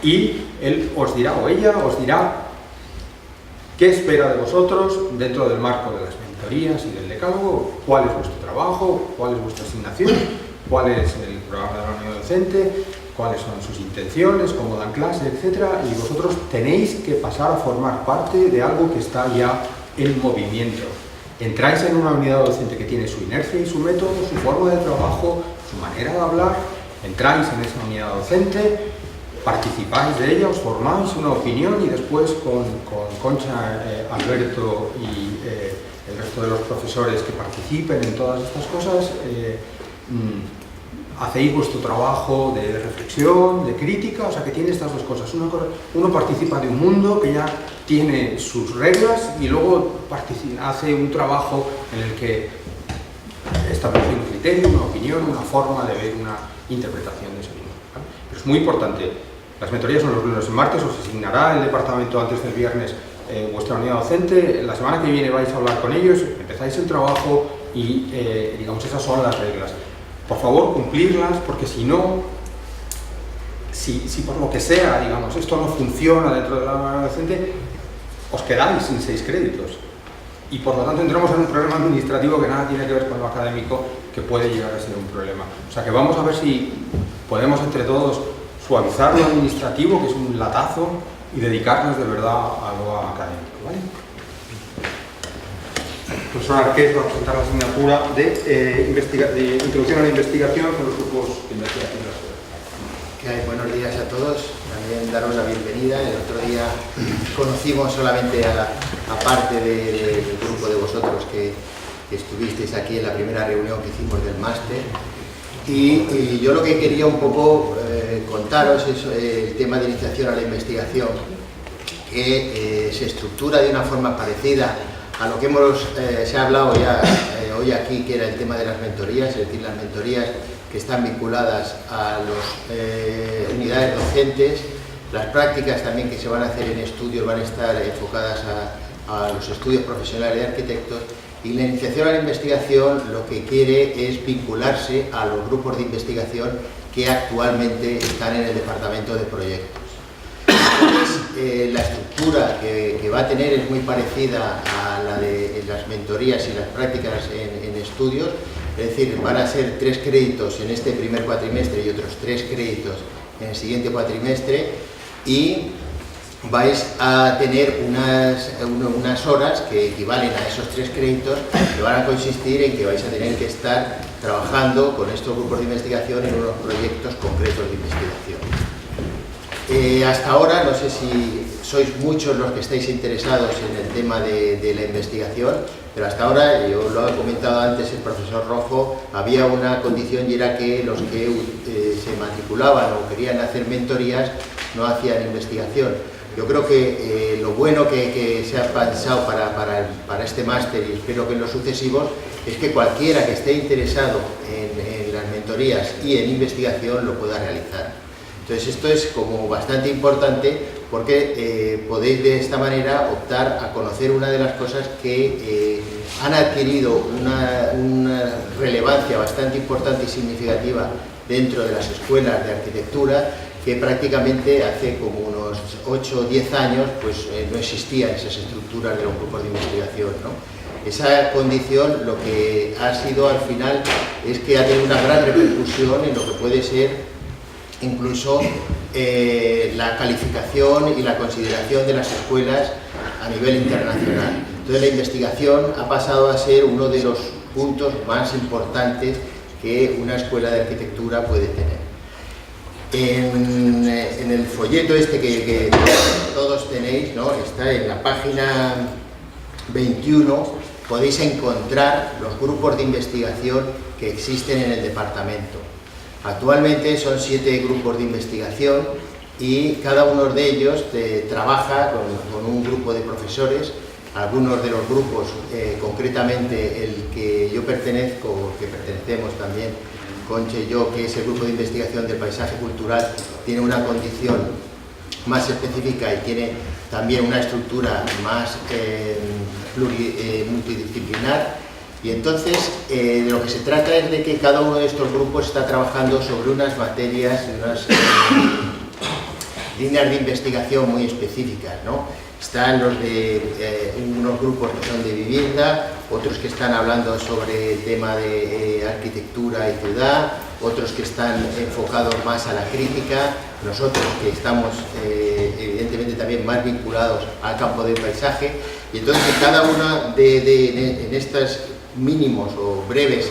y él os dirá, o ella os dirá, qué espera de vosotros dentro del marco de las mentorías y del decálogo, cuál es vuestro trabajo, cuál es vuestra asignación, cuál es el programa de la unidad docente, cuáles son sus intenciones, cómo dan clase, etc. Y vosotros tenéis que pasar a formar parte de algo que está ya en movimiento. Entráis en una unidad docente que tiene su inercia y su método, su forma de trabajo, su manera de hablar, entráis en esa unidad docente, participáis de ella, os formáis una opinión, y después con Concha, Alberto y el resto de los profesores que participen en todas estas cosas, hacéis vuestro trabajo de reflexión, de crítica, o sea que tiene estas dos cosas. Uno participa de un mundo que ya tiene sus reglas, y luego hace un trabajo en el que establece un criterio, una opinión, una forma de ver, una interpretación de ese mundo, ¿vale? Pero es muy importante. Las mentorías son los lunes y martes, os asignará el departamento antes del viernes vuestra unidad docente. La semana que viene vais a hablar con ellos, empezáis el trabajo y, digamos, esas son las reglas. Por favor, cumplirlas, porque si no, si por lo que sea, digamos, esto no funciona dentro de la unidad docente, os quedáis sin 6 créditos. Y por lo tanto entramos en un problema administrativo que nada tiene que ver con lo académico, que puede llegar a ser un problema. O sea que vamos a ver si podemos entre todos suavizar lo administrativo, que es un latazo, y dedicarnos de verdad a lo académico, ¿vale? El profesor Arqués va a presentar la asignatura de Introducción a la Investigación con los grupos de investigación. Buenos días a todos. También daros la bienvenida. El otro día conocimos solamente a parte del grupo de vosotros que estuvisteis aquí en la primera reunión que hicimos del máster. Y yo lo que quería un poco contaros es el tema de iniciación a la investigación, que se estructura de una forma parecida a lo que se ha hablado ya hoy aquí, que era el tema de las mentorías, es decir, las mentorías que están vinculadas a las unidades docentes. Las prácticas también que se van a hacer en estudios van a estar enfocadas a los estudios profesionales de arquitectos. Y la iniciación a la investigación lo que quiere es vincularse a los grupos de investigación que actualmente están en el departamento de proyectos. Entonces, la estructura que va a tener es muy parecida a la de las mentorías y las prácticas en estudios, es decir, van a ser 3 créditos en este primer cuatrimestre y otros 3 créditos en el siguiente cuatrimestre, y vais a tener unas horas que equivalen a esos 3 créditos, que van a consistir en que vais a tener que estar trabajando con estos grupos de investigación en unos proyectos concretos de investigación. Hasta ahora, no sé si sois muchos los que estáis interesados en el tema de la investigación, pero hasta ahora, yo lo ha comentado antes el profesor Rojo, había una condición, y era que los que se matriculaban o querían hacer mentorías no hacían investigación. Yo creo que lo bueno que se ha pensado para este máster, y espero que en los sucesivos, es que cualquiera que esté interesado en las mentorías y en investigación lo pueda realizar. Entonces esto es como bastante importante porque podéis de esta manera optar a conocer una de las cosas que han adquirido una relevancia bastante importante y significativa dentro de las escuelas de arquitectura, que prácticamente hace como unos 8 o 10 años pues no existían esas estructuras de los grupos de investigación, ¿no? Esa condición lo que ha sido al final es que ha tenido una gran repercusión en lo que puede ser incluso la calificación y la consideración de las escuelas a nivel internacional. Entonces la investigación ha pasado a ser uno de los puntos más importantes que una escuela de arquitectura puede tener. En el folleto este que todos tenéis, ¿no? Está en la página 21, podéis encontrar los grupos de investigación que existen en el departamento. Actualmente son 7 grupos de investigación y cada uno de ellos trabaja con un grupo de profesores. Algunos de los grupos, concretamente el que yo pertenezco, que pertenecemos también, Concha y yo, que es el grupo de investigación del paisaje cultural, tiene una condición más específica y tiene también una estructura más multidisciplinar. Y entonces de lo que se trata es de que cada uno de estos grupos está trabajando sobre unas materias, unas líneas de investigación muy específicas, ¿no? Están los de unos grupos que son de vivienda, otros que están hablando sobre el tema de arquitectura y ciudad, otros que están enfocados más a la crítica, nosotros que estamos evidentemente también más vinculados al campo del paisaje. Y entonces cada una en estos mínimos o breves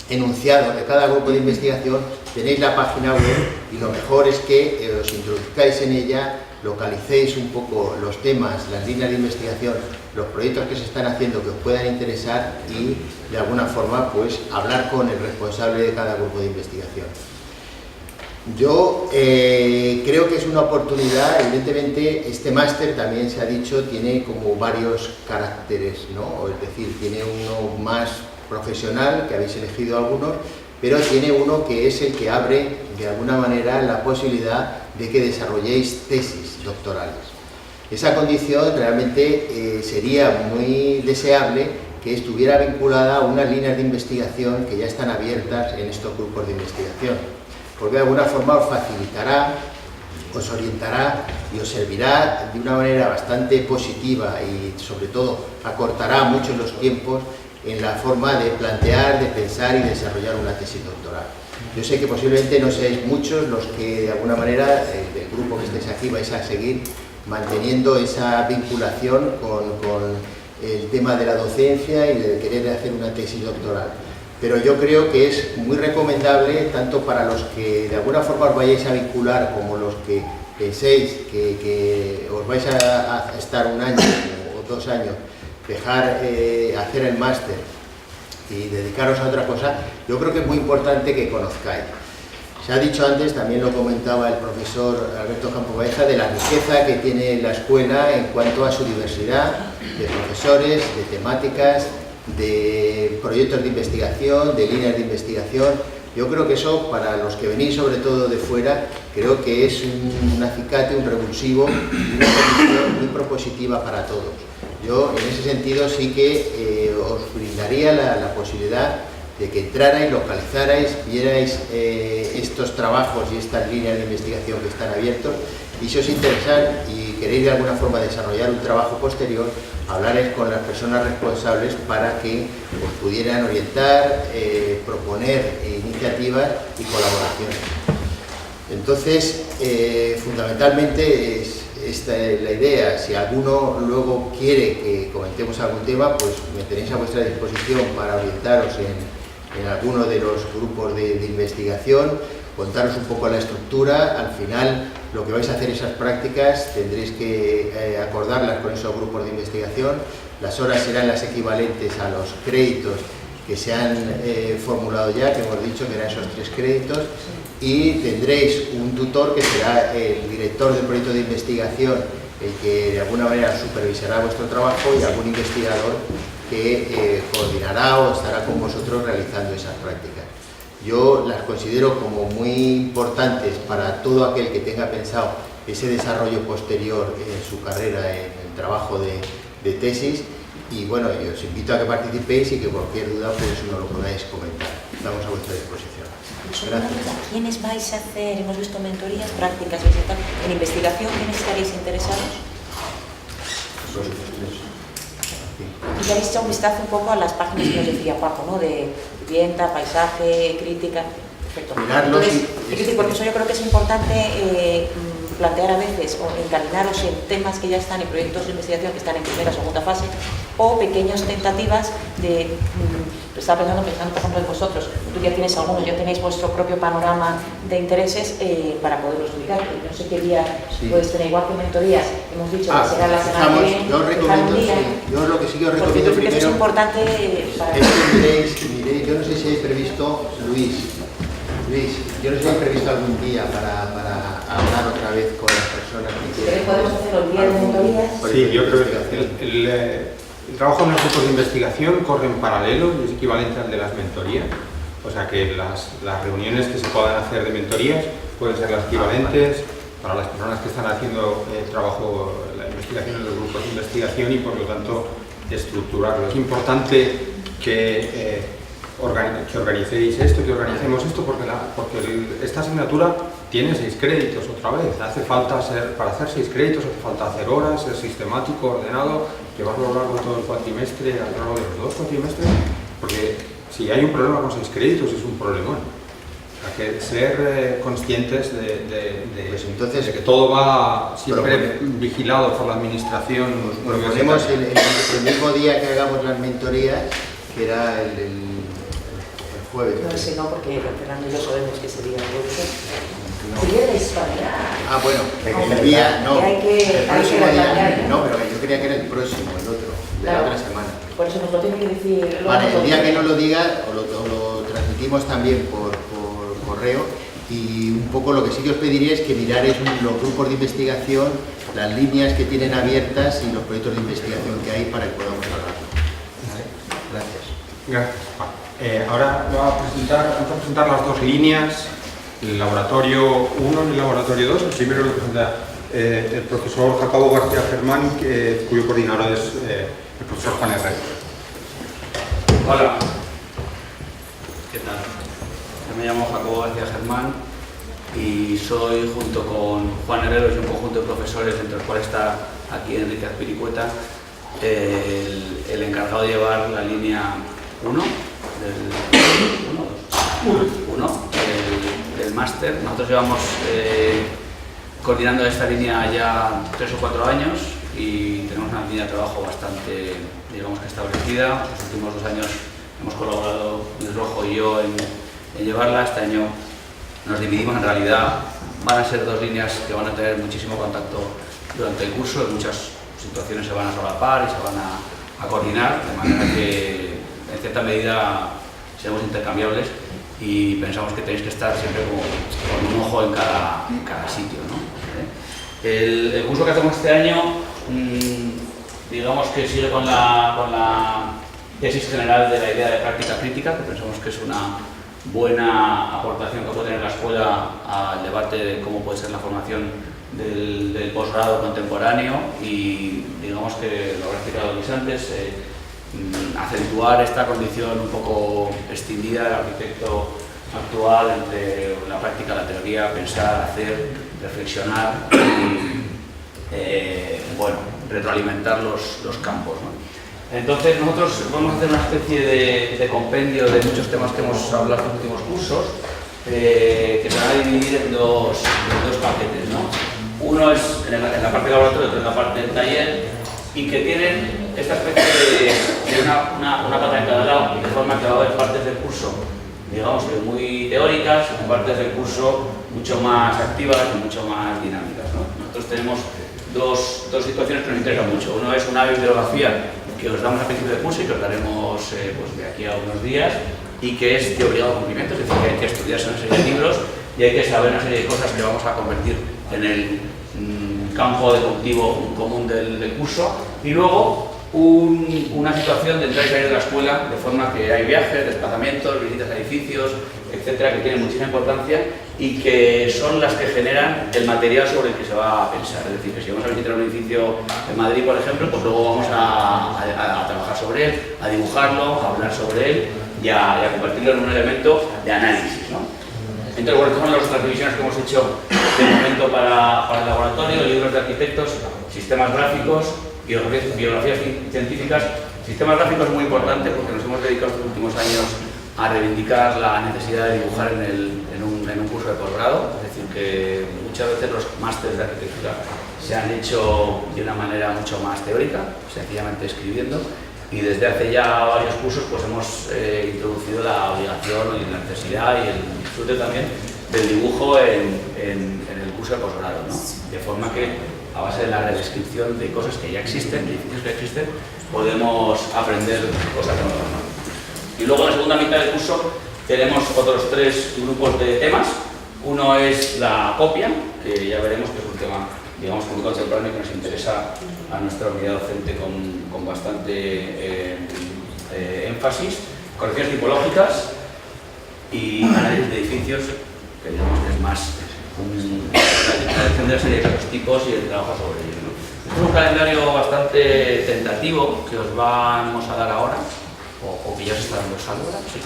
enunciados de cada grupo de investigación tenéis la página web, y lo mejor es que os introduzcáis en ella, localicéis un poco los temas, las líneas de investigación, los proyectos que se están haciendo que os puedan interesar y de alguna forma pues hablar con el responsable de cada grupo de investigación. Yo creo que es una oportunidad. Evidentemente este máster, también se ha dicho, tiene como varios caracteres, ¿no? Es decir, tiene uno más profesional, que habéis elegido algunos, pero tiene uno que es el que abre de alguna manera la posibilidad de que desarrolléis tesis doctorales. Esa condición realmente sería muy deseable que estuviera vinculada a unas líneas de investigación que ya están abiertas en estos grupos de investigación, porque de alguna forma os facilitará, os orientará y os servirá de una manera bastante positiva y sobre todo acortará mucho los tiempos en la forma de plantear, de pensar y desarrollar una tesis doctoral. Yo sé que posiblemente no seáis muchos los que de alguna manera del grupo que estéis aquí vais a seguir manteniendo esa vinculación con el tema de la docencia y de querer hacer una tesis doctoral. Pero yo creo que es muy recomendable, tanto para los que de alguna forma os vayáis a vincular como los que penséis que os vais a estar un año o 2 años, dejar hacer el máster y dedicaros a otra cosa. Yo creo que es muy importante que conozcáis. Se ha dicho antes, también lo comentaba el profesor Alberto Campo Baeza, de la riqueza que tiene la escuela en cuanto a su diversidad de profesores, de temáticas, de proyectos de investigación, de líneas de investigación. Yo creo que eso, para los que venís sobre todo de fuera, creo que es un acicate, un revulsivo, una condición muy propositiva para todos. Yo en ese sentido sí que os brindaría la posibilidad de que entrarais, localizarais, vierais estos trabajos y estas líneas de investigación que están abiertos, y si os interesan y queréis de alguna forma desarrollar un trabajo posterior, hablaréis con las personas responsables para que os pudieran orientar, proponer iniciativas y colaboraciones. Entonces, fundamentalmente esta es la idea. Si alguno luego quiere que comentemos algún tema, pues me tenéis a vuestra disposición para orientaros en alguno de los grupos de investigación, contaros un poco la estructura. Al final, lo que vais a hacer esas prácticas tendréis que acordarlas con esos grupos de investigación. Las horas serán las equivalentes a los créditos que se han formulado ya, que hemos dicho que eran esos 3 créditos, y tendréis un tutor que será el director del proyecto de investigación, el que de alguna manera supervisará vuestro trabajo, y algún investigador que coordinará o estará con vosotros realizando esas prácticas. Yo las considero como muy importantes para todo aquel que tenga pensado ese desarrollo posterior en su carrera, en el trabajo de tesis, y bueno, yo os invito a que participéis y que cualquier duda pues nos lo podáis comentar. Estamos a vuestra disposición. Gracias. ¿Quiénes vais a hacer? Hemos visto mentorías, prácticas, etc. En investigación, ¿quiénes estaréis interesados? Y ya habéis echado un vistazo un poco a las páginas que nos decía Paco, ¿no? De vivienda, paisaje, crítica. Perfecto. Mirarlos. Entonces, porque eso yo creo que es importante plantear a veces o encadinaros en temas que ya están en proyectos de investigación que están en primera o segunda fase, o pequeñas tentativas de, estaba pensando por ejemplo en vosotros, tú ya tienes algunos, ya tenéis vuestro propio panorama de intereses para poderlos ubicar, y no sé qué día podéis tener, igual que mentorías, hemos dicho que será la semana que viene, yo os recomiendo, yo lo que sí que os recomiendo primero es importante para es que miréis, yo no sé si hay previsto, Luis, yo no sé si hay previsto algún día para hablar otra vez con las personas que quieran. ¿Podemos hacer los días de mentorías? Sí, yo creo que el trabajo en los grupos de investigación corre en paralelo y es equivalente al de las mentorías. O sea que las reuniones que se puedan hacer de mentorías pueden ser las equivalentes para las personas que están haciendo la investigación en los grupos de investigación y por lo tanto estructurarlo. Es importante que organicéis esto, que organicemos esto, porque esta asignatura tiene 6 créditos otra vez. Para hacer 6 créditos hace falta hacer horas, ser sistemático, ordenado, llevarlo a lo largo de todo el cuatrimestre, a lo largo de los 2 cuatrimestres, porque si hay un problema con 6 créditos es un problemón. Hay que ser conscientes de que todo va siempre vigilado por la administración. Proponemos el mismo día que hagamos las mentorías, que era el jueves. No sé, no, porque Fernando y yo sabemos que sería el jueves. ¿Sería de Hispania? Bueno, el día, no, el próximo día, no, pero yo creía que era el próximo, el otro, de la otra semana. Por eso nos lo tiene que decir. Vale, el día que nos lo diga, os lo transmitimos también por correo, y un poco lo que sí que os pediría es que mirarais los grupos de investigación, las líneas que tienen abiertas y los proyectos de investigación que hay para que podamos hablarlo. ¿Vale? Gracias. Gracias. Ahora vamos a presentar las 2 líneas, el laboratorio 1 y el laboratorio 2. El primero lo presenta el profesor Jacobo García Germán, cuyo coordinador es el profesor Juan Herrero. Hola, ¿qué tal? Yo me llamo Jacobo García Germán y soy, junto con Juan Herrero y un conjunto de profesores, entre los cuales está aquí Enrique Azpiricueta, el encargado de llevar la línea 1 del máster. Nosotros llevamos coordinando esta línea ya 3 o 4 años y tenemos una línea de trabajo bastante, digamos que establecida. Los últimos 2 años hemos colaborado Luis Rojo y yo en llevarla. Este año nos dividimos, en realidad van a ser 2 líneas que van a tener muchísimo contacto durante el curso. En muchas situaciones se van a solapar y se van a coordinar, de manera que en cierta medida seremos intercambiables y pensamos que tenéis que estar siempre con un ojo en cada sitio, ¿no? El curso que hacemos este año, digamos que sigue con la tesis general de la idea de práctica crítica, que pensamos que es una buena aportación que puede tener la escuela al debate de cómo puede ser la formación del posgrado contemporáneo, y digamos que lo habrá explicado Luis antes, acentuar esta condición un poco extendida del arquitecto actual entre la práctica y la teoría, pensar, hacer, reflexionar y bueno, retroalimentar los campos, ¿no? Entonces nosotros vamos a hacer una especie de compendio de muchos temas que hemos hablado en los últimos cursos, que se van a dividir en dos paquetes, ¿no? Uno es en la parte de laboratorio, otro en la parte del taller, y que tienen esta especie de una pata en cada lado, de forma que va a haber partes del curso, digamos que muy teóricas, y partes del curso mucho más activas y mucho más dinámicas, ¿no? Nosotros tenemos dos situaciones que nos interesan mucho. Uno es una bibliografía que os damos al principio del curso y que os daremos pues de aquí a unos días, y que es de obligado cumplimiento, es decir, que hay que estudiarse una serie de libros y hay que saber una serie de cosas que vamos a convertir en el campo de cultivo común del curso. Y luego una situación de entrar y salir de la escuela, de forma que hay viajes, desplazamientos, visitas a edificios, etcétera, que tienen muchísima importancia y que son las que generan el material sobre el que se va a pensar. Es decir, que si vamos a visitar un edificio en Madrid, por ejemplo, pues luego vamos a trabajar sobre él, a dibujarlo, a hablar sobre él y a convertirlo en un elemento de análisis, ¿no? Entonces, bueno, estas son las divisiones que hemos hecho de momento para el laboratorio: libros de arquitectos, sistemas gráficos, biografías científicas. Sistemas gráficos es muy importante porque nos hemos dedicado estos últimos años a reivindicar la necesidad de dibujar en un curso de posgrado. Es decir, que muchas veces los másteres de arquitectura se han hecho de una manera mucho más teórica, sencillamente escribiendo, y desde hace ya varios cursos pues hemos introducido la obligación y la necesidad y el disfrute también del dibujo en el curso de posgrado, ¿no? De forma que a base de la redescripción de cosas que ya existen, de edificios que existen, podemos aprender cosas nuevas, ¿no? Y luego en la segunda mitad del curso tenemos otros 3 grupos de temas. Uno es la copia, que ya veremos que es un tema, digamos, muy contemporáneo que nos interesa a nuestra unidad docente con bastante énfasis. Correcciones tipológicas y análisis de edificios, que digamos que es más la detección de la serie de los tipos y el trabajo sobre ellos, ¿no? Este es un calendario bastante tentativo que os vamos a dar ahora, o que ya se está dando ahora, sí.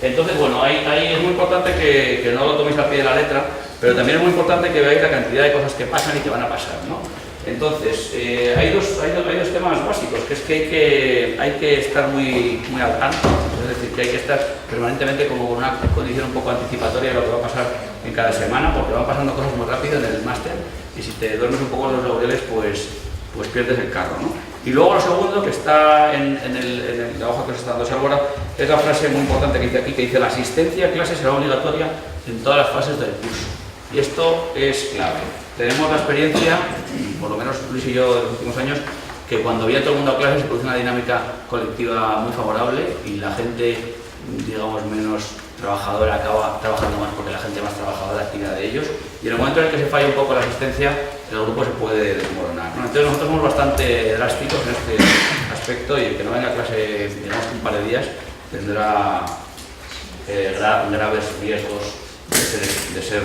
Entonces, bueno, ahí es muy importante que no lo toméis al pie de la letra, pero también es muy importante que veáis la cantidad de cosas que pasan y que van a pasar, ¿no? Entonces, hay dos temas básicos, que es que hay que estar muy al tanto, es decir, que hay que estar permanentemente como con una condición un poco anticipatoria de lo que va a pasar en cada semana, porque van pasando cosas muy rápido en el máster, y si te duermes un poco en los laureles, pues pierdes el carro, ¿no? Y luego lo segundo, que está en la hoja que os está dando Salvora, es la frase muy importante que dice aquí, que dice: la asistencia a clase será obligatoria en todas las fases del curso. Y esto es clave. Tenemos la experiencia, por lo menos Luis y yo de los últimos años, que cuando viene todo el mundo a clase se produce una dinámica colectiva muy favorable y la gente, digamos, menos trabajadora acaba trabajando más porque la gente más trabajadora tira de ellos, y en el momento en el que se falla un poco la asistencia, el grupo se puede desmoronar, ¿no? Entonces nosotros somos bastante drásticos en este aspecto, y el que no venga a clase, digamos, un par de días tendrá graves riesgos de ser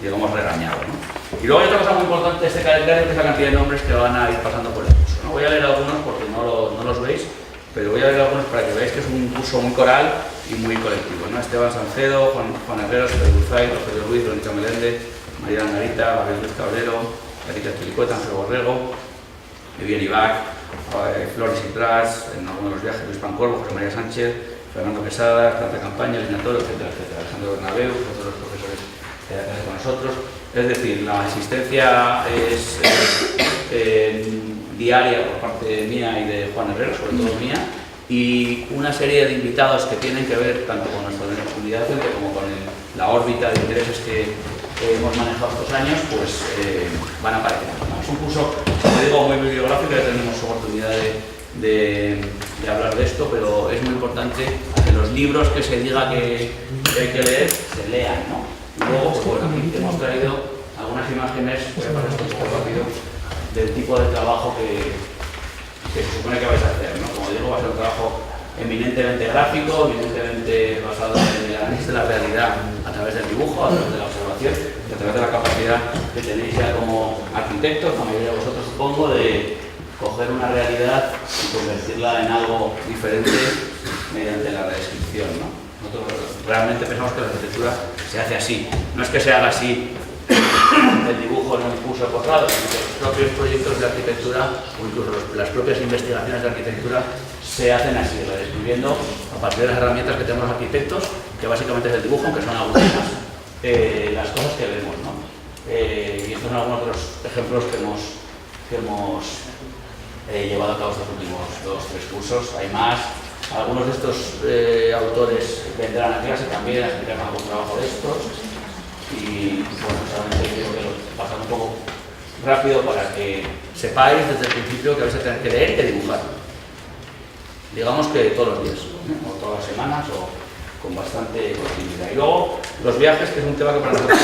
digamos, regañado, ¿no? Y luego hay otra cosa muy importante de este calendario, que es la cantidad de nombres que van a ir pasando por el curso, ¿no? Voy a leer algunos porque no los veis, pero voy a leer algunos para que veáis que es un curso muy coral y muy colectivo, ¿no? Esteban Salcedo, Juan Herrera, Pedro Burzay, Rogelio Ruiz, Verónica Meléndez, María Angarita, Gabriel Luis Cabrero, Erika Pelicueta, Ángel Borrego, Vivian Ibac, Flores y Tras, en algunos de los viajes, Luis Pancorbo, José María Sánchez, Fernando Quesada, Tanta Campaña, Lina Toro, etcétera, etcétera, Alejandro Bernabeu, otros los profesores que hacen con nosotros. Es decir, la asistencia es diaria por parte mía y de Juan Herrera, sobre todo mía, y una serie de invitados que tienen que ver tanto con nuestra unidad docente como con la órbita de intereses que hemos manejado estos años, pues van a aparecer. Es un curso, como digo, muy bibliográfico, ya tenemos oportunidad de hablar de esto, pero es muy importante que los libros que se diga que hay que leer, se lean, ¿no? Y luego, pues bueno, aquí hemos traído algunas imágenes, voy a pasar esto un poco rápido, del tipo de trabajo que se supone que vais a hacer, ¿no? Como digo, va a ser un trabajo eminentemente gráfico, eminentemente basado en el análisis de la realidad a través del dibujo, a través de la observación y a través de la capacidad que tenéis ya como arquitectos, la mayoría de vosotros supongo, de coger una realidad y convertirla en algo diferente mediante la redescripción, ¿no? Nosotros realmente pensamos que la arquitectura se hace así, no es que se haga así el dibujo en un curso de posgrado, sino que los propios proyectos de arquitectura o incluso las propias investigaciones de arquitectura se hacen así, redescribiendo a partir de las herramientas que tenemos los arquitectos, que básicamente es el dibujo, aunque son algunas, las cosas que vemos, ¿no? Y estos son algunos de los ejemplos que hemos llevado a cabo estos últimos 2-3 cursos. Hay más. Algunos de estos autores vendrán a clase también a explicar algún trabajo de estos. Y bueno, solamente quiero que lo pasen un poco rápido para que sepáis desde el principio que vais a tener que leer y que dibujar. Digamos que todos los días, ¿no? O todas las semanas, o con bastante continuidad. Y luego los viajes, que es un tema que para nosotros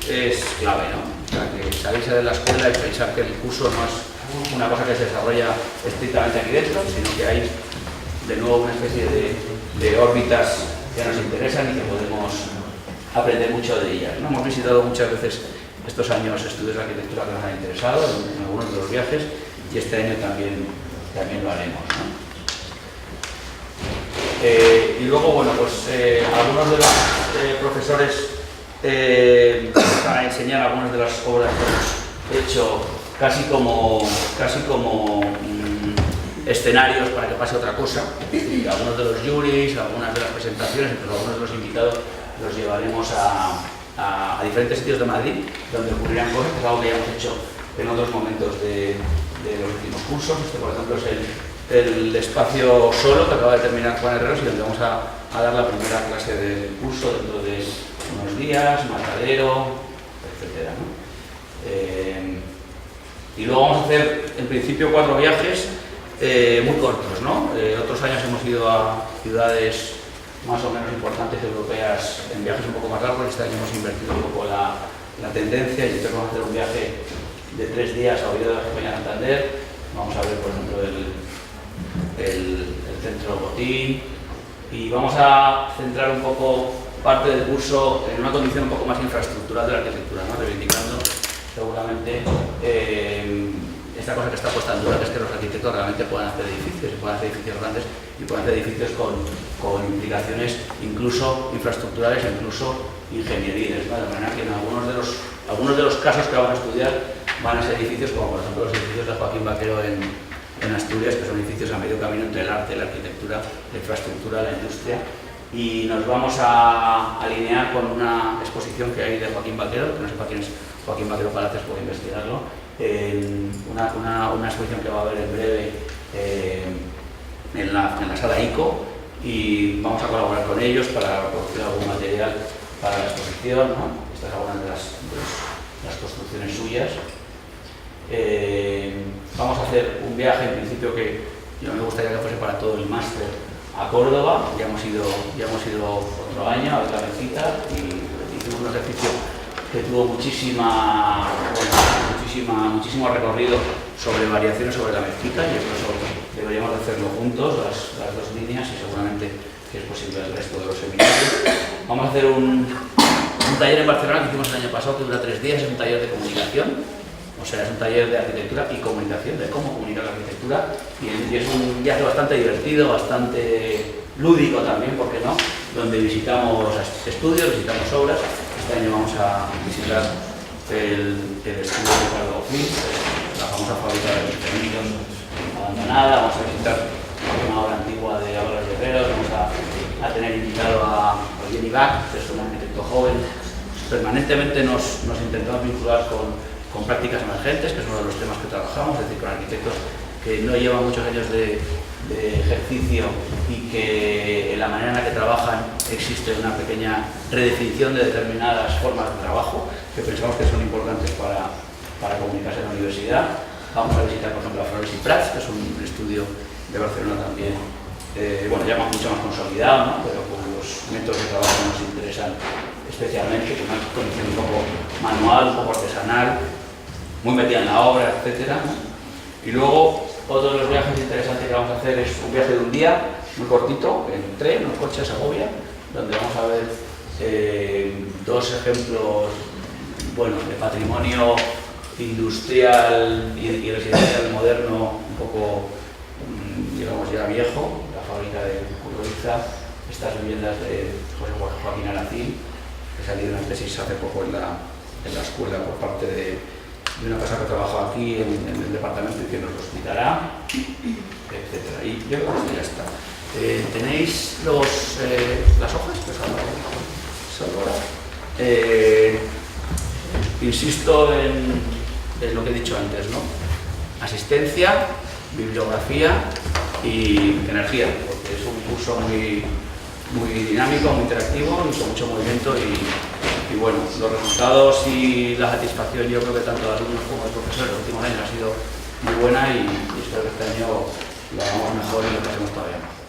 es clave, ¿no? O sea, que salirse de la escuela y pensar que el curso no es una cosa que se desarrolla estrictamente aquí dentro, sino que hay de nuevo una especie de órbitas que nos interesan y que podemos aprender mucho de ellas, ¿no? Hemos visitado muchas veces estos años estudios de arquitectura que nos han interesado en algunos de los viajes y este año también lo haremos, ¿no? Y luego, bueno, pues algunos de los profesores van a enseñar algunas de las obras que hemos hecho casi como escenarios para que pase otra cosa. Algunos de los juries, algunas de las presentaciones, incluso algunos de los invitados los llevaremos a diferentes sitios de Madrid donde ocurrirán cosas, que es algo que ya hemos hecho en otros momentos de los últimos cursos. Este, por ejemplo, es el espacio solo que acaba de terminar Juan Herreros y donde vamos a dar la primera clase del curso dentro de unos días, Matadero, etc., ¿no? Y luego vamos a hacer en principio 4 viajes muy cortos, ¿no? Otros años hemos ido a ciudades más o menos importantes europeas en viajes un poco más largos y este año hemos invertido un poco la tendencia y entonces vamos a hacer un viaje de 3 días a Oviedo de la España Santander. Vamos a ver, por ejemplo, el centro Botín y vamos a centrar un poco parte del curso en una condición un poco más infraestructural de la arquitectura, ¿no? Reivindicando seguramente esta cosa que está puesta en duda, que es que los arquitectos realmente puedan hacer edificios, pueden hacer edificios grandes y pueden hacer edificios con implicaciones incluso infraestructurales, incluso ingenieriles, ¿no? De manera que en algunos de los casos que vamos a estudiar van a ser edificios como por ejemplo los edificios de Joaquín Vaquero en Asturias, que son edificios a medio camino entre el arte, la arquitectura, la infraestructura, la industria. Y nos vamos a alinear con una exposición que hay de Joaquín Vaquero, que no sepa quién es Joaquín Vaquero Palacios, puede investigarlo, una exposición que va a haber en breve en la sala ICO y vamos a colaborar con ellos para producir algún material para la exposición, ¿no? Esta es alguna de las construcciones suyas. Vamos a hacer un viaje en principio que yo me gustaría que fuese para todo el máster a Córdoba. Ya hemos ido otro año a ver la mezquita y hicimos un ejercicio que tuvo muchísimo recorrido sobre variaciones sobre la mezquita y por eso deberíamos hacerlo juntos, las dos líneas, y seguramente que es posible el resto de los seminarios. Vamos a hacer un taller en Barcelona que hicimos el año pasado que dura 3 días, es un taller de comunicación. O sea, es un taller de arquitectura y comunicación, de cómo comunicar la arquitectura, y es un viaje bastante divertido, bastante lúdico también, ¿por qué no? Donde visitamos estudios, visitamos obras. Este año vamos a visitar el estudio de Ricardo Flynn, la famosa fábrica de instrumentos abandonada. Vamos a visitar una obra antigua de Álvaro Herreros. Vamos a tener invitado a Jenny Bach, que es un arquitecto joven. Permanentemente nos intentamos vincular con prácticas emergentes, que es uno de los temas que trabajamos, es decir, con arquitectos que no llevan muchos años de ejercicio y que en la manera en la que trabajan existe una pequeña redefinición de determinadas formas de trabajo que pensamos que son importantes para comunicarse en la universidad. Vamos a visitar, por ejemplo, a Flores y Prats, que es un estudio de Barcelona también, bueno, ya mucho más consolidado, ¿no? Pero con los métodos de trabajo nos interesan especialmente, con una condición un poco manual, un poco artesanal, muy metida en la obra, etc., ¿no? Y luego, otro de los viajes interesantes que vamos a hacer es un viaje de un día, muy cortito, en tren, en coche a Segovia, donde vamos a ver 2 ejemplos, bueno, de patrimonio industrial y residencial moderno, un poco, digamos, ya viejo, la fábrica de Curroiza, estas viviendas de José Joaquín Aracín, que salieron en tesis hace poco en la escuela por parte de una persona que trabaja aquí en el departamento y que nos lo explicará, etc. Y yo creo que esto ya está. ¿Tenéis las hojas? Pues ahora. Insisto en lo que he dicho antes, ¿no? Asistencia, bibliografía y energía, porque es un curso muy dinámico, muy interactivo, con mucho movimiento y bueno, los resultados y la satisfacción, yo creo que tanto de alumnos como de profesores en los últimos años ha sido muy buena y espero que este año lo hagamos mejor y lo pasemos todavía mejor.